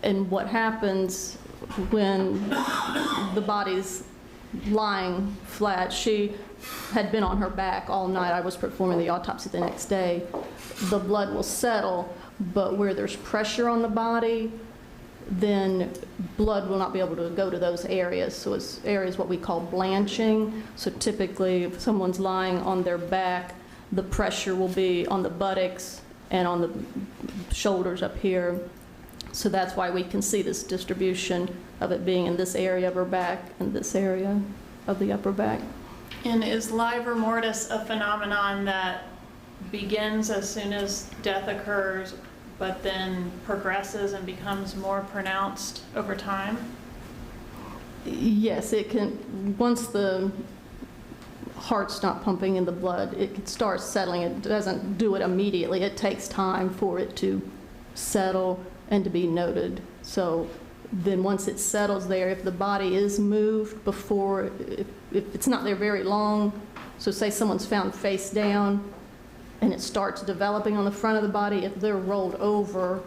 And what happens when the body's lying flat, she had been on her back all night. I was performing the autopsy the next day. The blood will settle, but where there's pressure on the body, then blood will not be able to go to those areas. So it's areas what we call blanching. So typically, if someone's lying on their back, the pressure will be on the buttocks and on the shoulders up here. So that's why we can see this distribution of it being in this area of her back and this area of the upper back. And is livor mortis a phenomenon that begins as soon as death occurs, but then progresses and becomes more pronounced over time? Yes, it can, once the heart's not pumping in the blood, it can start settling. It doesn't do it immediately. It takes time for it to settle and to be noted. So then once it settles there, if the body is moved before, if it's not there very long, so say someone's found face down and it starts developing on the front of the body, if they're rolled over,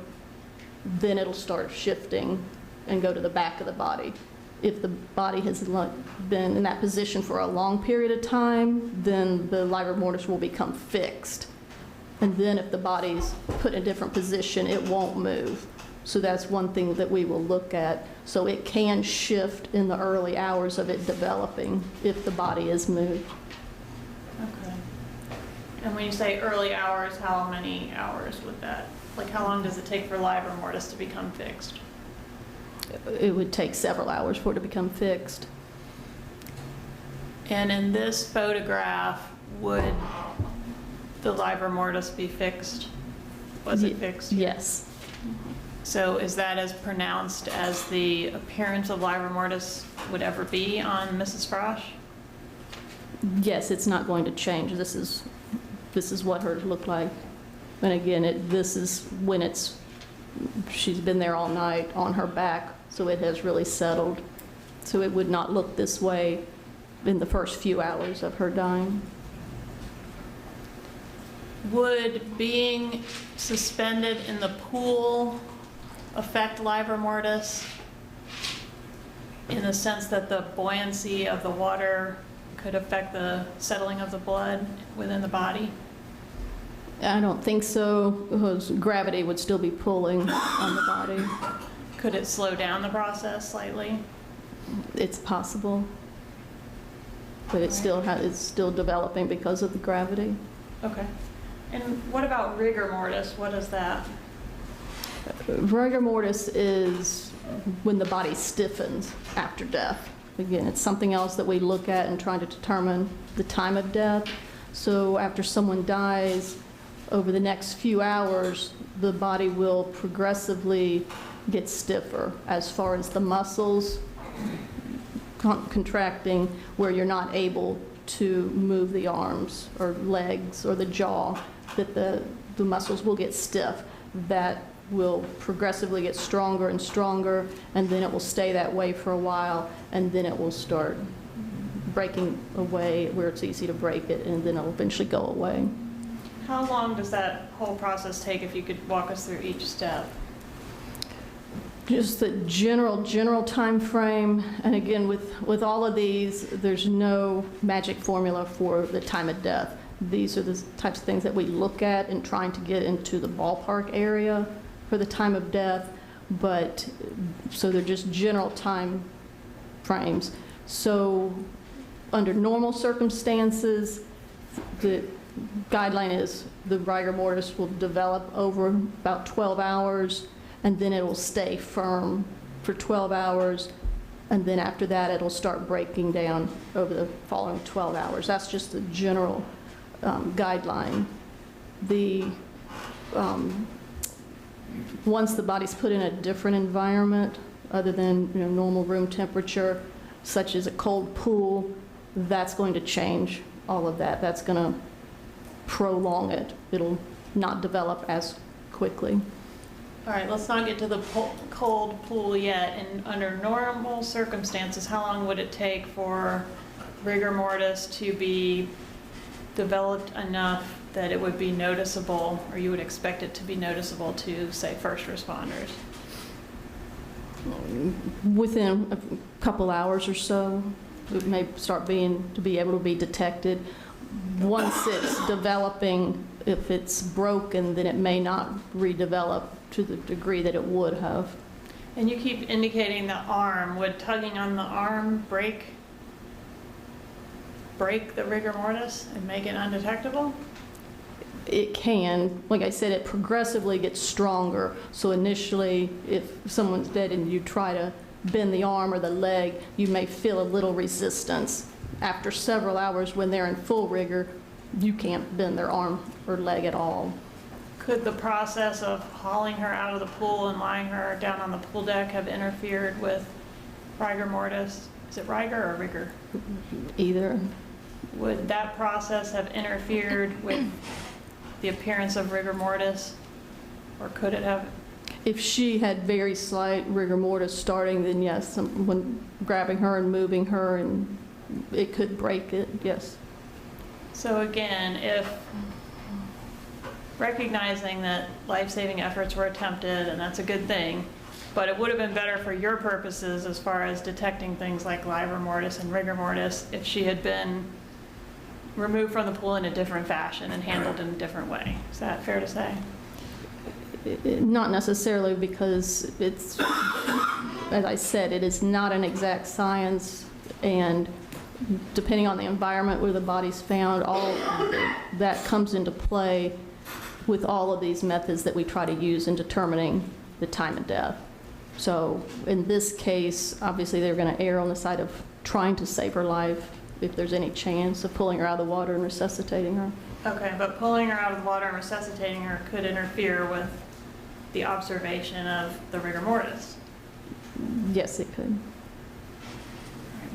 then it'll start shifting and go to the back of the body. If the body has been in that position for a long period of time, then the livor mortis will become fixed. And then if the body's put in a different position, it won't move. So that's one thing that we will look at. So it can shift in the early hours of it developing if the body is moved. Okay. And when you say early hours, how many hours would that, like how long does it take for livor mortis to become fixed? It would take several hours for it to become fixed. And in this photograph, would the livor mortis be fixed? Was it fixed? Yes. So is that as pronounced as the appearance of livor mortis would ever be on Mrs. Frasch? Yes, it's not going to change. This is what hers looked like. And again, this is when she's been there all night on her back, so it has really settled. So it would not look this way in the first few hours of her dying. Would being suspended in the pool affect livor mortis in the sense that the buoyancy of the water could affect the settling of the blood within the body? I don't think so, because gravity would still be pulling on the body. Could it slow down the process slightly? It's possible, but it's still developing because of the gravity. Okay. And what about rigor mortis? What is that? Rigor mortis is when the body stiffens after death. Again, it's something else that we look at in trying to determine the time of death. So after someone dies, over the next few hours, the body will progressively get stiffer as far as the muscles contracting, where you're not able to move the arms or legs or the jaw, that the muscles will get stiff. That will progressively get stronger and stronger, and then it will stay that way for a while, and then it will start breaking away where it's easy to break it, and then it'll eventually go away. How long does that whole process take, if you could walk us through each step? Just the general time frame, and again, with all of these, there's no magic formula for the time of death. These are the types of things that we look at in trying to get into the ballpark area for the time of death, but so they're just general time frames. So under normal circumstances, the guideline is the rigor mortis will develop over about 12 hours, and then it will stay firm for 12 hours, and then after that it'll start breaking down over the following 12 hours. That's just the general guideline. Once the body's put in a different environment other than normal room temperature, such as a cold pool, that's going to change all of that. That's going to prolong it. It'll not develop as quickly. All right, let's not get to the cold pool yet. And under normal circumstances, how long would it take for rigor mortis to be developed enough that it would be noticeable, or you would expect it to be noticeable to, say, first responders? Within a couple hours or so, it may start to be able to be detected. Once it's developing, if it's broken, then it may not redevelop to the degree that it would have. And you keep indicating the arm. Would tugging on the arm break the rigor mortis and make it undetectable? It can. Like I said, it progressively gets stronger. So initially, if someone's dead and you try to bend the arm or the leg, you may feel a little resistance. After several hours, when they're in full rigor, you can't bend their arm or leg at all. Could the process of hauling her out of the pool and lying her down on the pool deck have interfered with rigor mortis? Is it rigor or rigor? Either. Would that process have interfered with the appearance of rigor mortis, or could it have? If she had very slight rigor mortis starting, then yes, when grabbing her and moving her, and it could break it, yes. So again, if recognizing that life-saving efforts were attempted, and that's a good thing, but it would have been better for your purposes as far as detecting things like livor mortis and rigor mortis if she had been removed from the pool in a different fashion and handled in a different way. Is that fair to say? Not necessarily, because it's, as I said, it is not an exact science, and depending on the environment where the body's found, all that comes into play with all of these methods that we try to use in determining the time of death. So in this case, obviously they're going to err on the side of trying to save her life if there's any chance of pulling her out of the water and resuscitating her. Okay, but pulling her out of the water and resuscitating her could interfere with the observation of the rigor mortis. Yes, it could.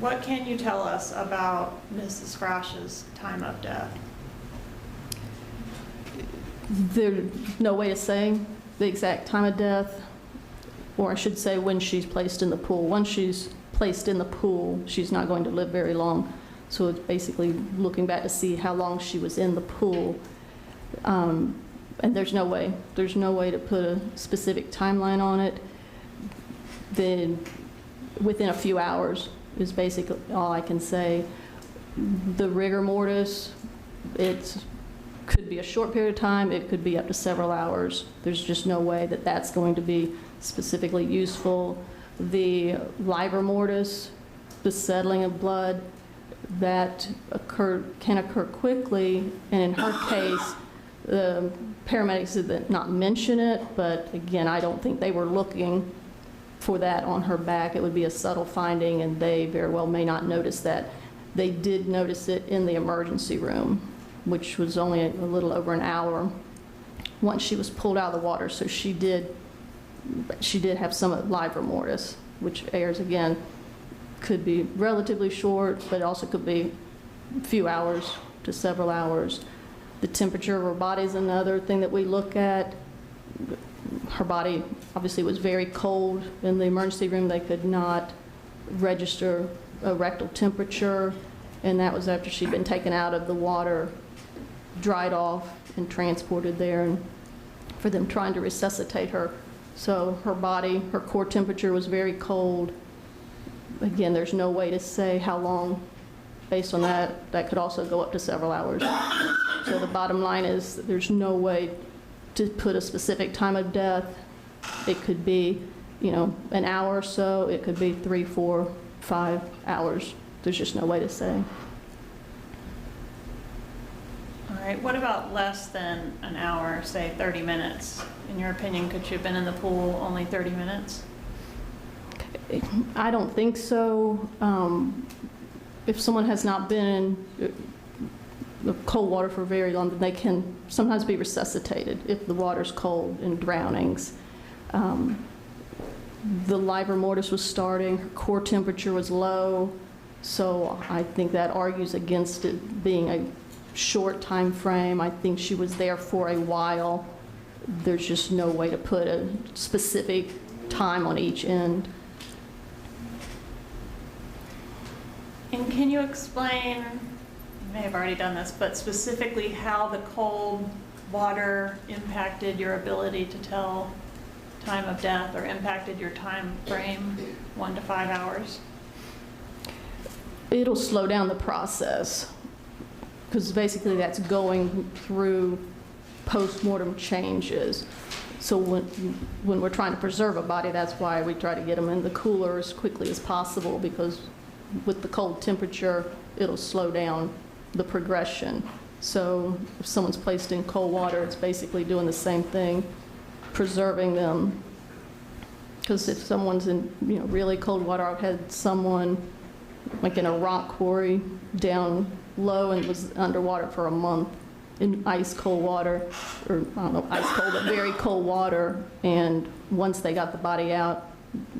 What can you tell us about Mrs. Frasch's time of death? There's no way of saying the exact time of death, or I should say when she's placed in the pool. Once she's placed in the pool, she's not going to live very long. So it's basically looking back to see how long she was in the pool. And there's no way to put a specific timeline on it. Then within a few hours is basically all I can say. The rigor mortis, it could be a short period of time, it could be up to several hours. There's just no way that that's going to be specifically useful. The livor mortis, the settling of blood, that can occur quickly, and in her case, the paramedics did not mention it, but again, I don't think they were looking for that on her back. It would be a subtle finding, and they very well may not notice that. They did notice it in the emergency room, which was only a little over an hour once she was pulled out of the water. So she did have some livor mortis, which errs again, could be relatively short, but also could be a few hours to several hours. The temperature of her body is another thing that we look at. Her body obviously was very cold. In the emergency room, they could not register a rectal temperature, and that was after she'd been taken out of the water, dried off, and transported there, and for them trying to resuscitate her. So her body, her core temperature was very cold. Again, there's no way to say how long. Based on that, that could also go up to several hours. So the bottom line is that there's no way to put a specific time of death. It could be, an hour or so. It could be 3, 4, 5 hours. There's just no way to say. All right, what about less than an hour, say 30 minutes? In your opinion, could she have been in the pool only 30 minutes? I don't think so. If someone has not been in the cold water for very long, then they can sometimes be resuscitated if the water's cold in drownings. The livor mortis was starting, her core temperature was low, so I think that argues against it being a short time frame. I think she was there for a while. There's just no way to put a specific time on each end. And can you explain, may have already done this, but specifically how the cold water impacted your ability to tell time of death or impacted your time frame, 1 to 5 hours? It'll slow down the process, because basically that's going through post-mortem changes. So when we're trying to preserve a body, that's why we try to get them in the cooler as quickly as possible, because with the cold temperature, it'll slow down the progression. So if someone's placed in cold water, it's basically doing the same thing, preserving them. Because if someone's in really cold water, I've had someone like in a rock quarry down low and was underwater for a month in ice cold water, or I don't know, ice cold, but very cold water. And once they got the body out,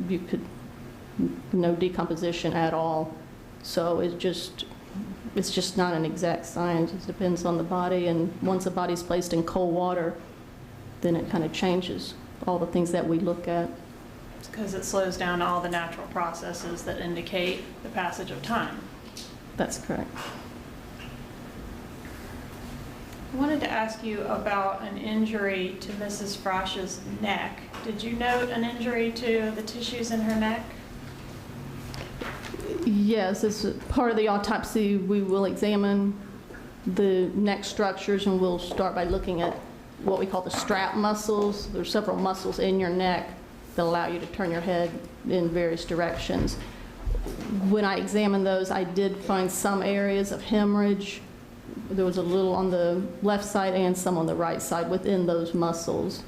you could, no decomposition at all. So it's just not an exact science. It depends on the body. And once a body's placed in cold water, then it kind of changes all the things that we look at. It's because it slows down all the natural processes that indicate the passage of time. That's correct. I wanted to ask you about an injury to Mrs. Frasch's neck. Did you note an injury to the tissues in her neck? Yes, as part of the autopsy, we will examine the neck structures, and we'll start by looking at what we call the strap muscles. There's several muscles in your neck that allow you to turn your head in various directions. When I examined those, I did find some areas of hemorrhage. There was a little on the left side and some on the right side within those muscles.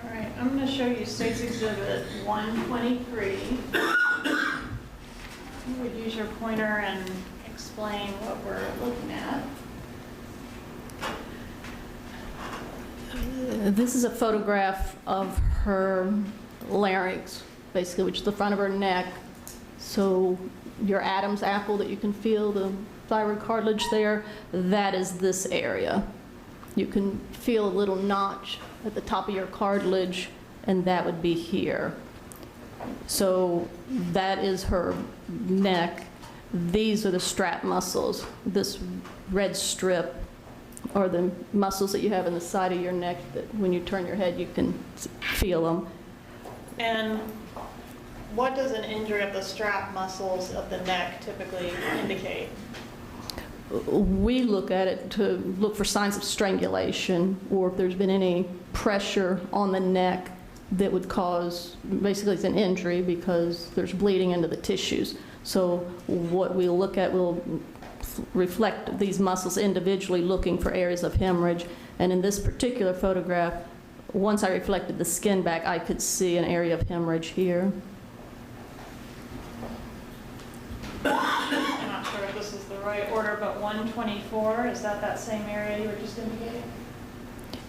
All right, I'm going to show you State's Exhibit 123. You would use your pointer and explain what we're looking at. This is a photograph of her larynx, basically, which is the front of her neck. So your Adam's apple that you can feel, the thyroid cartilage there, that is this area. You can feel a little notch at the top of your cartilage, and that would be here. So that is her neck. These are the strap muscles. This red strip are the muscles that you have in the side of your neck that when you turn your head, you can feel them. And what does an injury of the strap muscles of the neck typically indicate? We look at it to look for signs of strangulation, or if there's been any pressure on the neck that would cause, basically it's an injury because there's bleeding into the tissues. So what we'll look at will reflect these muscles individually, looking for areas of hemorrhage. And in this particular photograph, once I reflected the skin back, I could see an area of hemorrhage here. I'm not sure if this is the right order, but 124, is that same area you were just indicating?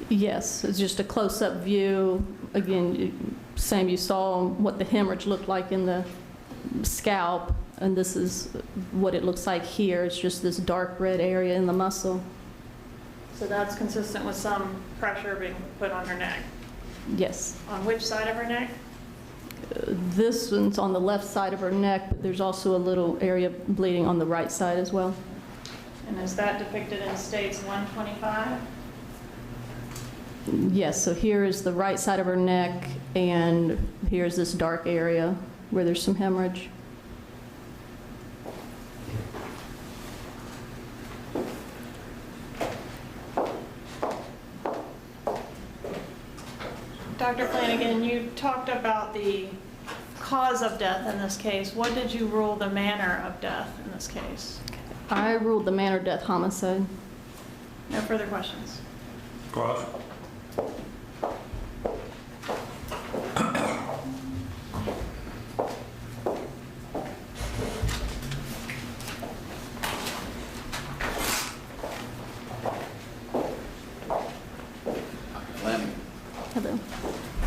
Yes, it's just a close-up view. Again, same, you saw what the hemorrhage looked like in the scalp, and this is what it looks like here. It's just this dark red area in the muscle. So that's consistent with some pressure being put on her neck. Yes. On which side of her neck? This one's on the left side of her neck, but there's also a little area bleeding on the right side as well. And is that depicted in States 125? Yes, so here is the right side of her neck, and here's this dark area where there's some hemorrhage. Dr. Flanagan, you talked about the cause of death in this case. What did you rule the manner of death in this case? I ruled the manner of death homicide. No further questions. Cross. Hello.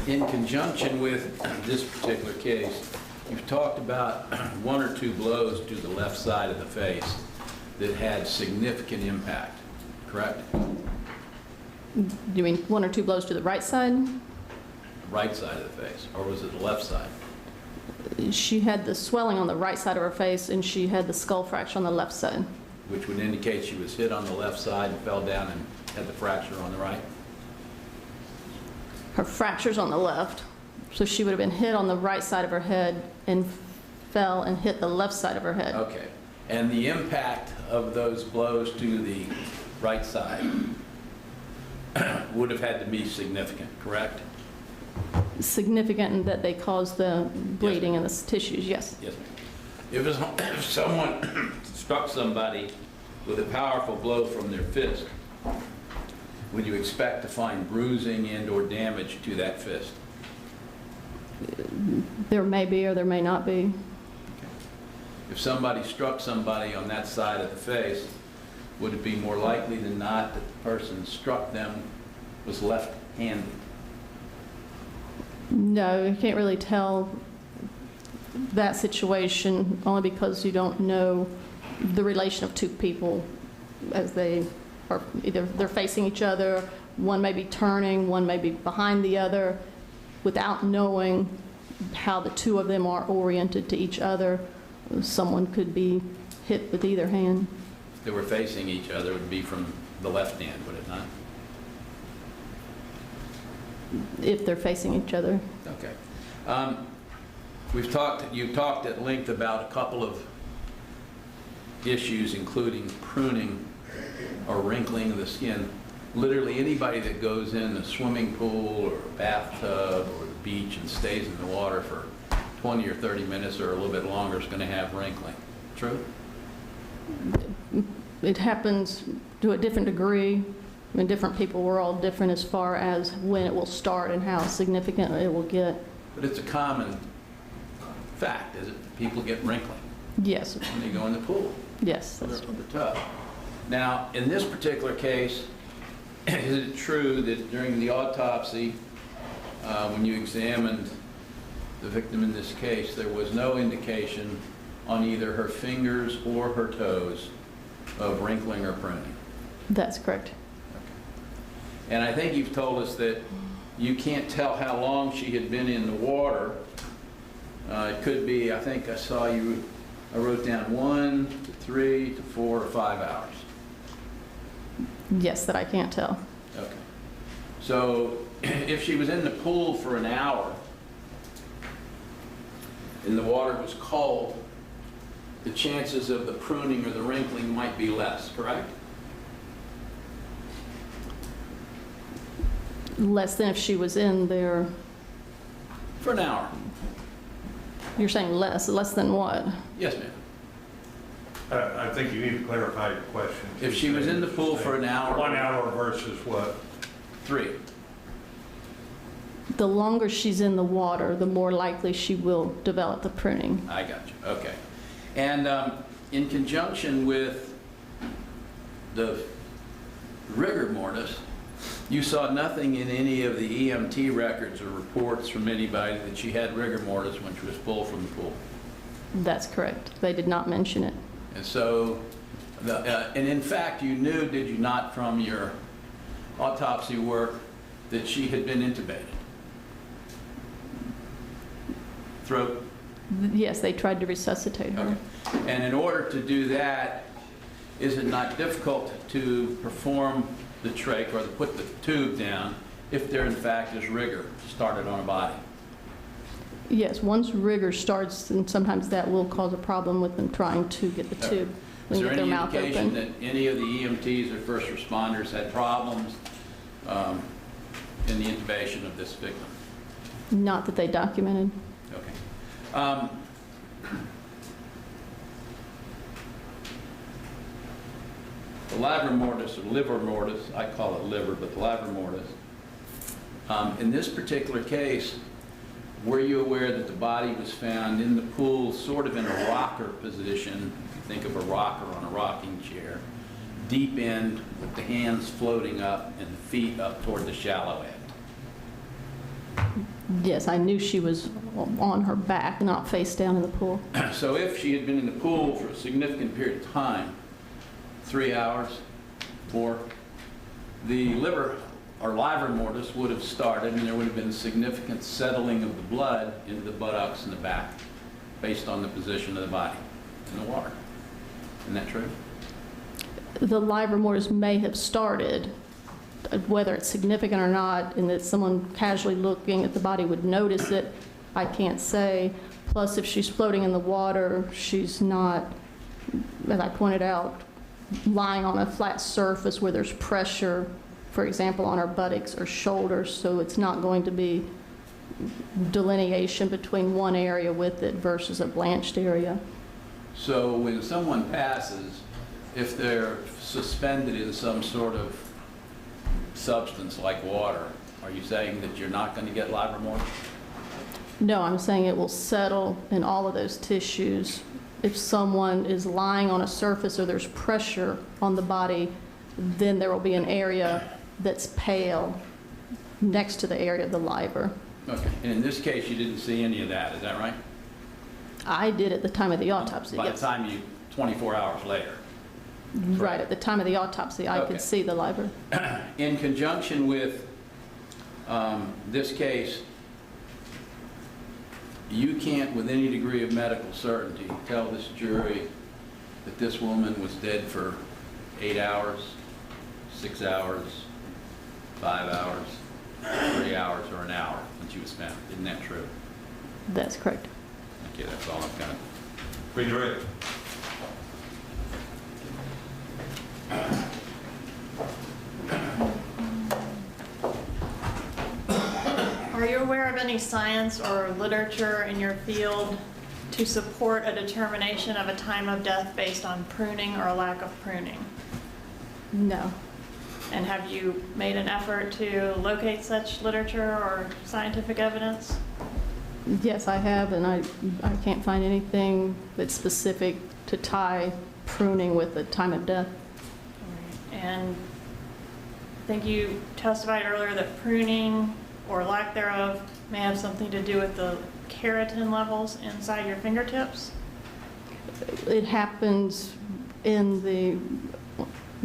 In conjunction with this particular case, you've talked about 1 or 2 blows to the left side of the face that had significant impact, correct? You mean 1 or 2 blows to the right side? Right side of the face, or was it the left side? She had the swelling on the right side of her face, and she had the skull fracture on the left side. which would indicate she was hit on the left side and fell down and had the fracture on the right? Her fracture's on the left, so she would have been hit on the right side of her head and fell and hit the left side of her head. Okay. And the impact of those blows to the right side would have had to be significant, correct? Significant in that they caused the bleeding in the tissues, yes. Yes, ma'am. If someone struck somebody with a powerful blow from their fist, would you expect to find bruising and/or damage to that fist? There may be or there may not be. If somebody struck somebody on that side of the face, would it be more likely than not that the person struck them was left-handed? No, you can't really tell that situation only because you don't know the relation of two people as they are either they're facing each other, one may be turning, one may be behind the other, without knowing how the two of them are oriented to each other. Someone could be hit with either hand. If they were facing each other, it would be from the left hand, would it not? If they're facing each other. Okay. You've talked at length about a couple of issues, including pruning or wrinkling of the skin. Literally anybody that goes in a swimming pool or a bathtub or the beach and stays in the water for 20 or 30 minutes or a little bit longer is going to have wrinkling. True? It happens to a different degree. I mean, different people, we're all different as far as when it will start and how significant it will get. But it's a common fact, is it? People get wrinkling Yes, when they go in the pool yes. or That's the tub. Now, in this particular case, is it true that during the autopsy, when you examined the victim in this case, there was no indication on either her fingers or her toes of wrinkling or pruning? That's correct. And I think you've told us that you can't tell how long she had been in the water. It could be, I think I saw you, I wrote down 1 to 3 to 4 or 5 hours. Yes, that I can't tell. Okay. So if she was in the pool for an hour and the water was cold, the chances of the pruning or the wrinkling might be less, correct? Less than if she was in there. For an hour. You're saying less than what? Yes, ma'am. I think you need to clarify your question. If she was in the pool for an hour. 1 hour versus what? 3. The longer she's in the water, the more likely she will develop the pruning. I got you. Okay. And in conjunction with the rigor mortis, you saw nothing in any of the EMT records or reports from anybody that she had rigor mortis when she was pulled from the pool. That's correct. They did not mention it. And so, and in fact, you knew, did you not, from your autopsy work, that she had been intubated? Throat? Yes, they tried to resuscitate her. Okay. And in order to do that, is it not difficult to perform the trach or to put the tube down if there in fact is rigor started on a body? Yes, once rigor starts, and sometimes that will cause a problem with them trying to get the tube Is when you there get their any mouth indication open. that any of the EMTs or first responders had problems in the intubation of this victim? Not that they documented. Okay. The livor mortis, or liver mortis, I call it liver, but the livor mortis, in this particular case, were you aware that the body was found in the pool sort of in a rocker position, if you think of a rocker on a rocking chair, deep end with the hands floating up and the feet up toward the shallow end? Yes, I knew she was on her back, not face down in the pool. So if she had been in the pool for a significant period of time, 3 hours, 4, the liver or livor mortis would have started and there would have been significant settling of the blood into the buttocks and the back based on the position of the body in the water. Isn't that true? the livermores may have started. Whether it's significant or not, and that someone casually looking at the body would notice it, I can't say. Plus, if she's floating in the water, she's not, as I pointed out, lying on a flat surface where there's pressure, for example, on her buttocks or shoulders, so it's not going to be delineation between one area with it versus a blanched area. So when someone passes, if they're suspended in some sort of substance like water, are you saying that you're not going to get livermore? No, I'm saying it will settle in all of those tissues. If someone is lying on a surface or there's pressure on the body, then there will be an area that's pale next to the area of the liver. Okay, and in this case, you didn't see any of that, is that right? I did at the time of the autopsy, By the yes. time you, 24 hours later. Right, at the time of the autopsy, I Okay. could see the liver. In conjunction with this case, you can't, with any degree of medical certainty, tell this jury that this woman was dead for 8 hours, 6 hours, 5 hours, 3 hours, or an hour when she was found. Isn't that true? That's correct. Okay, that's all I've got. Redirect. Are you aware of any science or literature in your field to support a determination of a time of death based on pruning or a lack of pruning? No. And have you made an effort to locate such literature or scientific evidence? Yes, I have, and I can't find anything that's specific to tie pruning with the time of death. And I think you testified earlier that pruning or lack thereof may have something to do with the keratin levels inside your fingertips? It happens in the,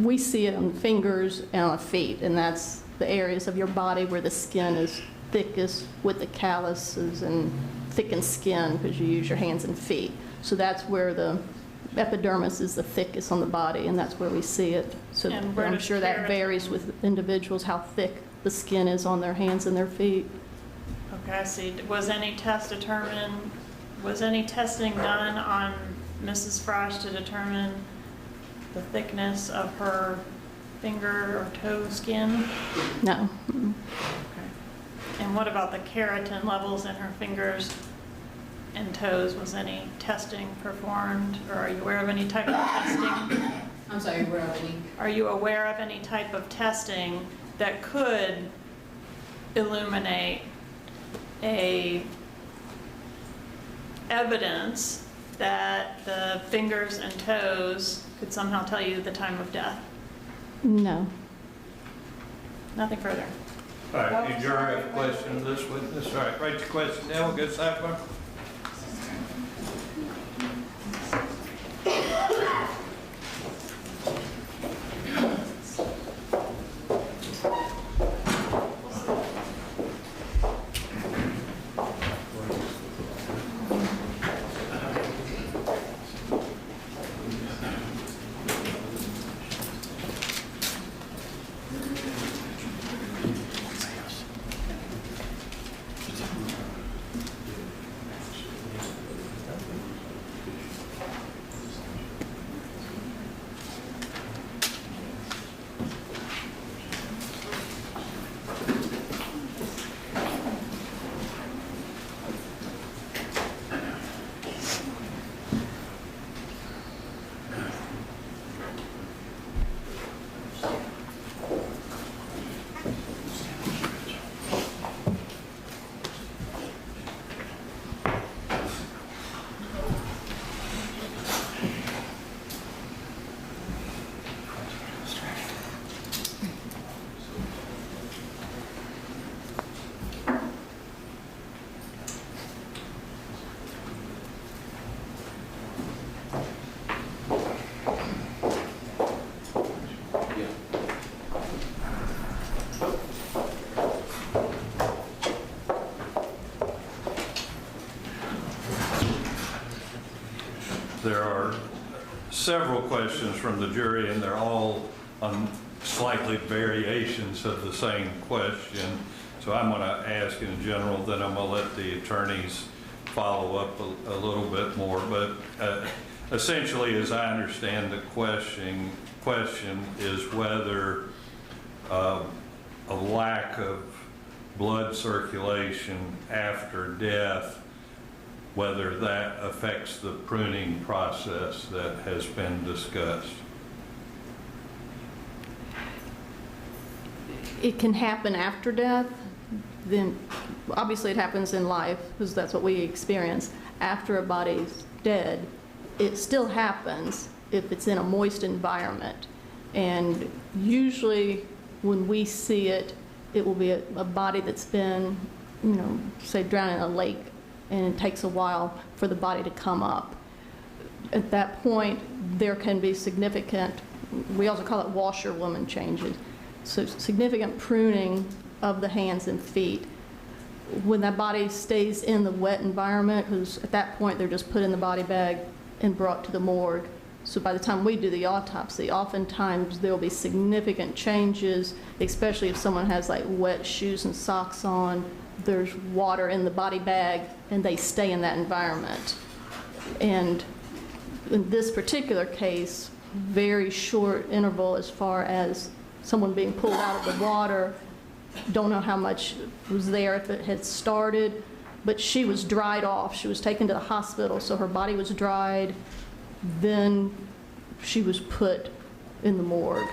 we see it on the fingers and on the feet, and that's the areas of your body where the skin is thickest with the calluses and thickened skin because you use your hands and feet. So that's where the epidermis is the thickest on the body, and that's where we see it. So And where I'm does sure that keratin- varies with individuals, how thick the skin is on their hands and their feet. Okay, I see. Was any testing done on Mrs. Frasch to determine the thickness of her finger or toe skin? No. Okay. And what about the keratin levels in her fingers and toes? Was any testing performed, or are you aware of any type of testing? I'm sorry, where are we? Are you aware of any type of testing that could illuminate a evidence that the fingers and toes could somehow tell you the time of death? No. Nothing further. All right, you jury have a question of this witness. All right, write your question down, we'll get sidebar. There are several questions from the jury, and they're all on slightly variations of the same question. So I'm going to ask in general, then I'm going to let the attorneys follow up a little bit more. But essentially, as I understand the question is whether a lack of blood circulation after death, whether that affects the pruning process that has been discussed. It can happen after death. Then obviously it happens in life because that's what we experience. After a body's dead, it still happens if it's in a moist environment. And usually when we see it, it will be a body that's been, say drowned in a lake, and it takes a while for the body to come up. At that point, there can be significant, we also call it washerwoman changes, so significant pruning of the hands and feet. When that body stays in the wet environment, because at that point they're just put in the body bag and brought to the morgue. So by the time we do the autopsy, oftentimes there will be significant changes, especially if someone has like wet shoes and socks on, there's water in the body bag, and they stay in that environment. And in this particular case, very short interval as far as someone being pulled out of the water. Don't know how much was there, if it had started, but she was dried off. She was taken to the hospital, so her body was dried. Then she was put in the morgue.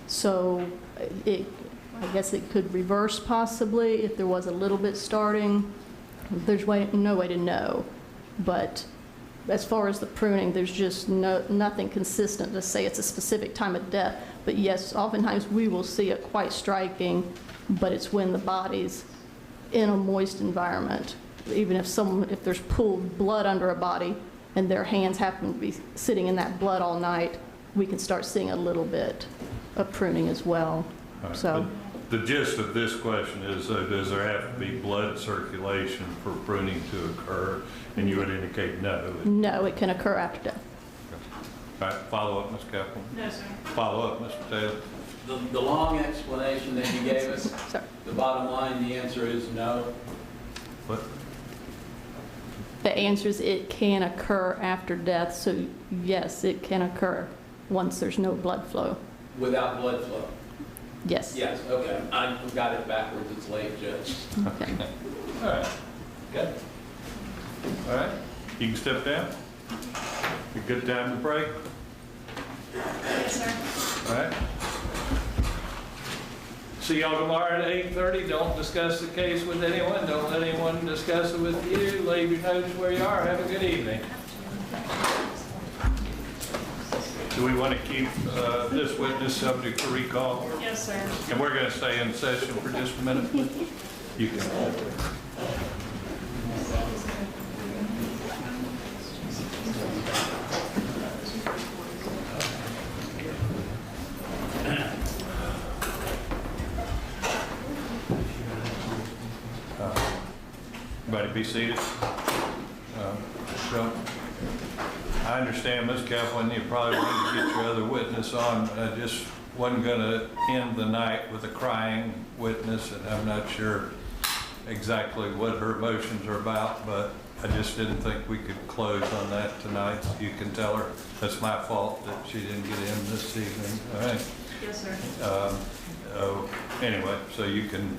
So I guess it could reverse possibly if there was a little bit starting. There's no way to know. But as far as the pruning, there's just nothing consistent to say it's a specific time of death. But yes, oftentimes we will see it quite striking, but it's when the body's in a moist environment. Even if there's pooled blood under a body and their hands happen to be sitting in that blood all night, we can start seeing a little bit of pruning as well. Right. So the gist of this question is, does there have to be blood circulation for pruning to occur? And you would indicate no. no, it can occur after death. All right, follow up, Ms. Kaplan. No, sir. Follow up, Mr. Taylor. The long explanation that you gave us, Sorry. the bottom line, the answer is no. What? The answer is it can occur after death. So yes, it can occur once there's no blood flow. Without blood flow? Yes. Yes, okay. I got it backwards. It's late, Judge. Okay. All right, good. All right, you can step down. A good time to break. Yes, sir. All right. See y'all tomorrow at 8:30. Don't discuss the case with anyone. Don't let anyone discuss it with you. Leave your notes where you are. Have a good evening. Do we want to keep this witness subject to recall? Yes, sir. And we're going to stay in session for just a minute. You can. Everybody be seated. So, I understand, Ms. Kaplan, you probably wanted to get your other witness on. I just wasn't going to end the night with a crying witness, and I'm not sure exactly what her emotions are about, but I just didn't think we could close on that tonight. You can tell her that's my fault that she didn't get in this evening. All right. Yes, sir. Anyway, so you can,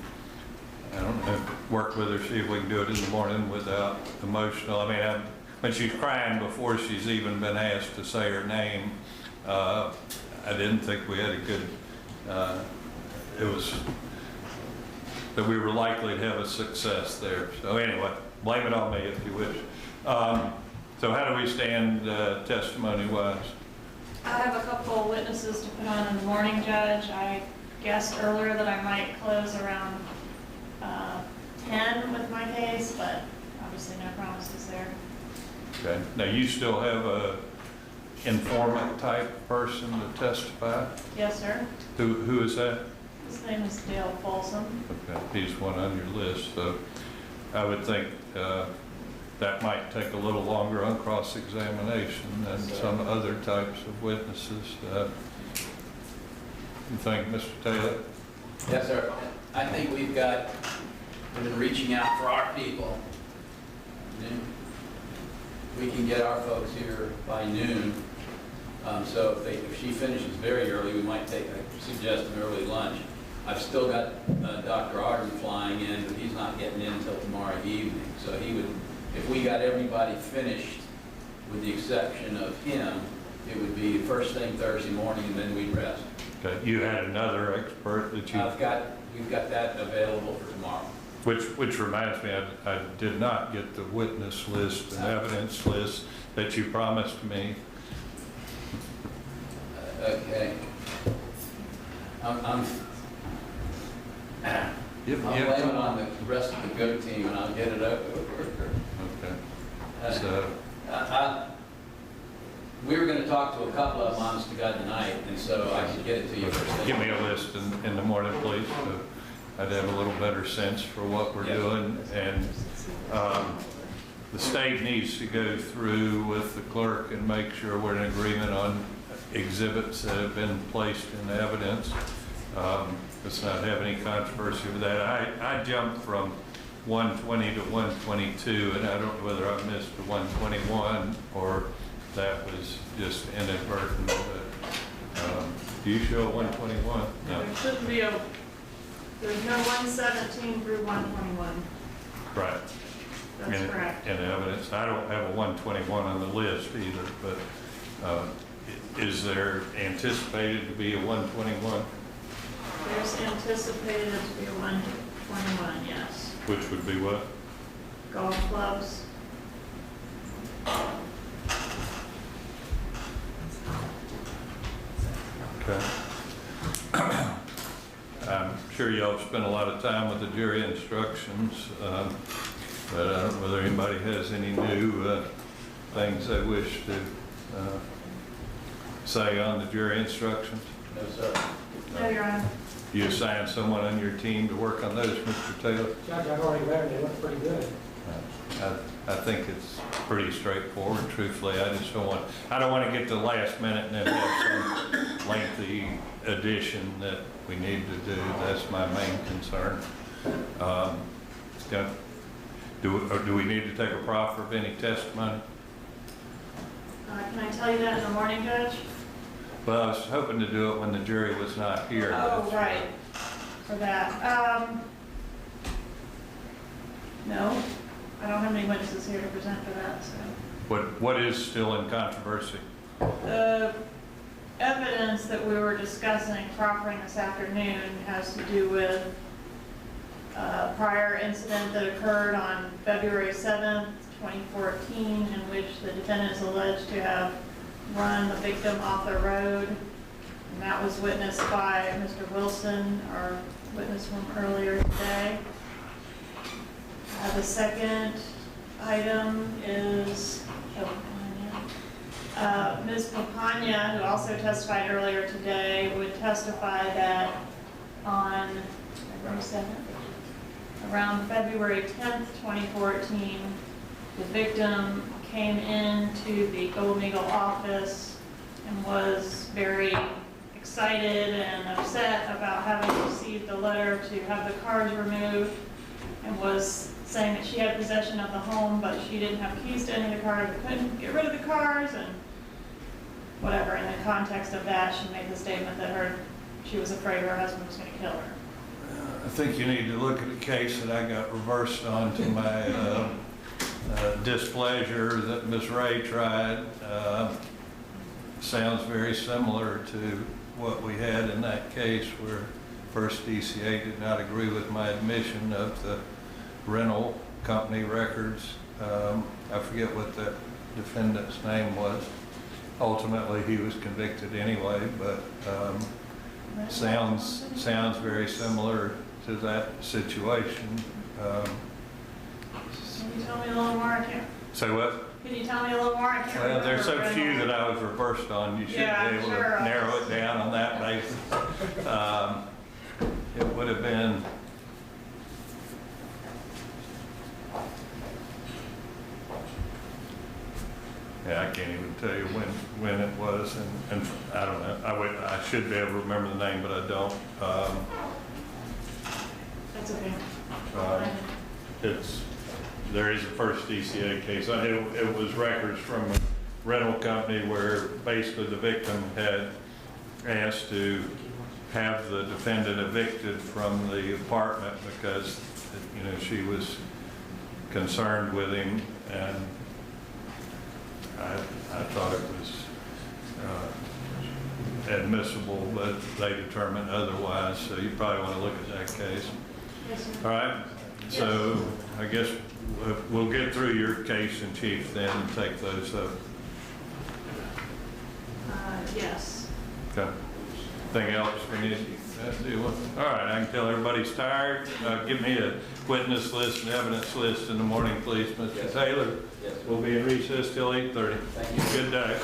I don't know, work with her, see if we can do it in the morning without emotional. I mean, when she's crying before she's even been asked to say her name, I didn't think we had a good, it was, that we were likely to have a success there. So anyway, blame it on me if you wish. So how do we stand testimony-wise? I have a couple of witnesses to put on in the morning, Judge. I guessed earlier that I might close around 10 with my case, but obviously no promises there. Okay. Now, you still have a informant type person to testify? Yes, sir. Who is that? His name is Dale Folsom. Okay, he's one on your list, so I would think that might take a little longer on cross-examination than some other types of witnesses. You think, Mr. Taylor? Yes, sir. I think we've been reaching out for our people. We can get our folks here by noon. So if she finishes very early, we might suggest an early lunch. I've still got Dr. Arden flying in, but he's not getting in until tomorrow evening. So he would, if we got everybody finished, with the exception of him, it would be first thing Thursday morning, and then we'd rest. Okay, you had another expert that you... We've got that available for tomorrow. Which reminds me, I did not get the witness list and evidence list that you promised me. Okay. I'll Yep. blame it on the rest of the GO team, and I'll get it over. Okay. So, We were going to talk to a couple of them, honest to God, tonight, and so I could get it to you first thing. give me a list in the morning, please. So I'd have a little better sense for what we're doing. And the state needs to go through with the clerk and make sure we're in agreement on exhibits that have been placed in evidence. Let's not have any controversy with that. I jumped from 120 to 122, and I don't know whether I missed the 121 or that was just inadvertent. But, do you show 121? No. There shouldn't be there's no 117 through 121. Right. That's correct. In evidence. I don't have a 121 on the list either, but is there anticipated to be a 121? There's anticipated to be a 121, yes. Which would be what? Golf clubs. Okay. I'm sure y'all have spent a lot of time with the jury instructions, but I don't know whether anybody has any new things they wish to say on the jury instructions. No, sir. No, Your Honor. You assign someone on your team to work on those, Mr. Taylor? Judge, I've already read it, they look pretty good. I think it's pretty straightforward, truthfully. I don't want to get to the last minute and then have some lengthy addition that we need to do. That's my main concern. Do we need to take a proffer of any testimony? Can I tell you that in the morning, Judge? Well, I was hoping to do it when the jury was not here. Oh, right, for that. No, I don't have any witnesses here to present for that, so. What is still in controversy? The evidence that we were discussing, proffering this afternoon, has to do with a prior incident that occurred on February 7th, 2014, in which the defendant is alleged to have run the victim off the road. And that was witnessed by Mr. Wilson, our witness from earlier today. The second item is Ms. Papania, who also testified earlier today, would testify that on around February 10th, 2014, the victim came into the Golden Eagle office and was very excited and upset about having received the letter to have the cars removed, and was saying that she had possession of the home, but she didn't have keys to any of the cars, couldn't get rid of the cars, and whatever. In the context of that, she made the statement that she was afraid her husband was going to kill her. I think you need to look at a case that I got reversed on to my displeasure that Ms. Ray tried. Sounds very similar to what we had in that case where first DCA did not agree with my admission of the rental company records. I forget what the defendant's name was. Ultimately, he was convicted anyway, but sounds very similar to that situation. Can you tell me a little more? I can't. Say what? Can you tell me a little more? I can't Well, there's so remember. few that I was reversed on. You should be able to narrow it down on that basis. It would have been tell you when it was, and I don't know. I should be able to remember the name, but I don't. That's okay. There is a first DCA case. It was records from a rental company where basically the victim had asked to have the defendant evicted from the apartment because, you know, she was concerned with him, and I thought it was admissible, but they determined otherwise, so you probably want to look at that case. Yes, sir. All right, so I guess we'll get through your case in chief then and take those up. Yes. Okay. Anything else we need to deal with? All right, I can tell everybody's tired. Give me a witness list and evidence list in the morning, please, Mr. Taylor. Yes, sir. We'll be in recess till 8:30. Thank you. Good day.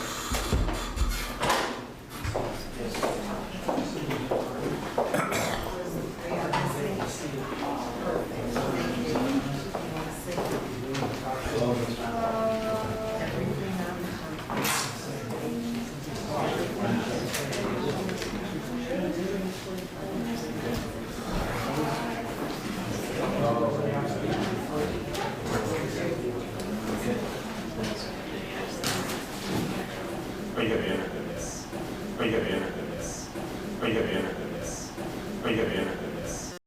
Are you going to enter?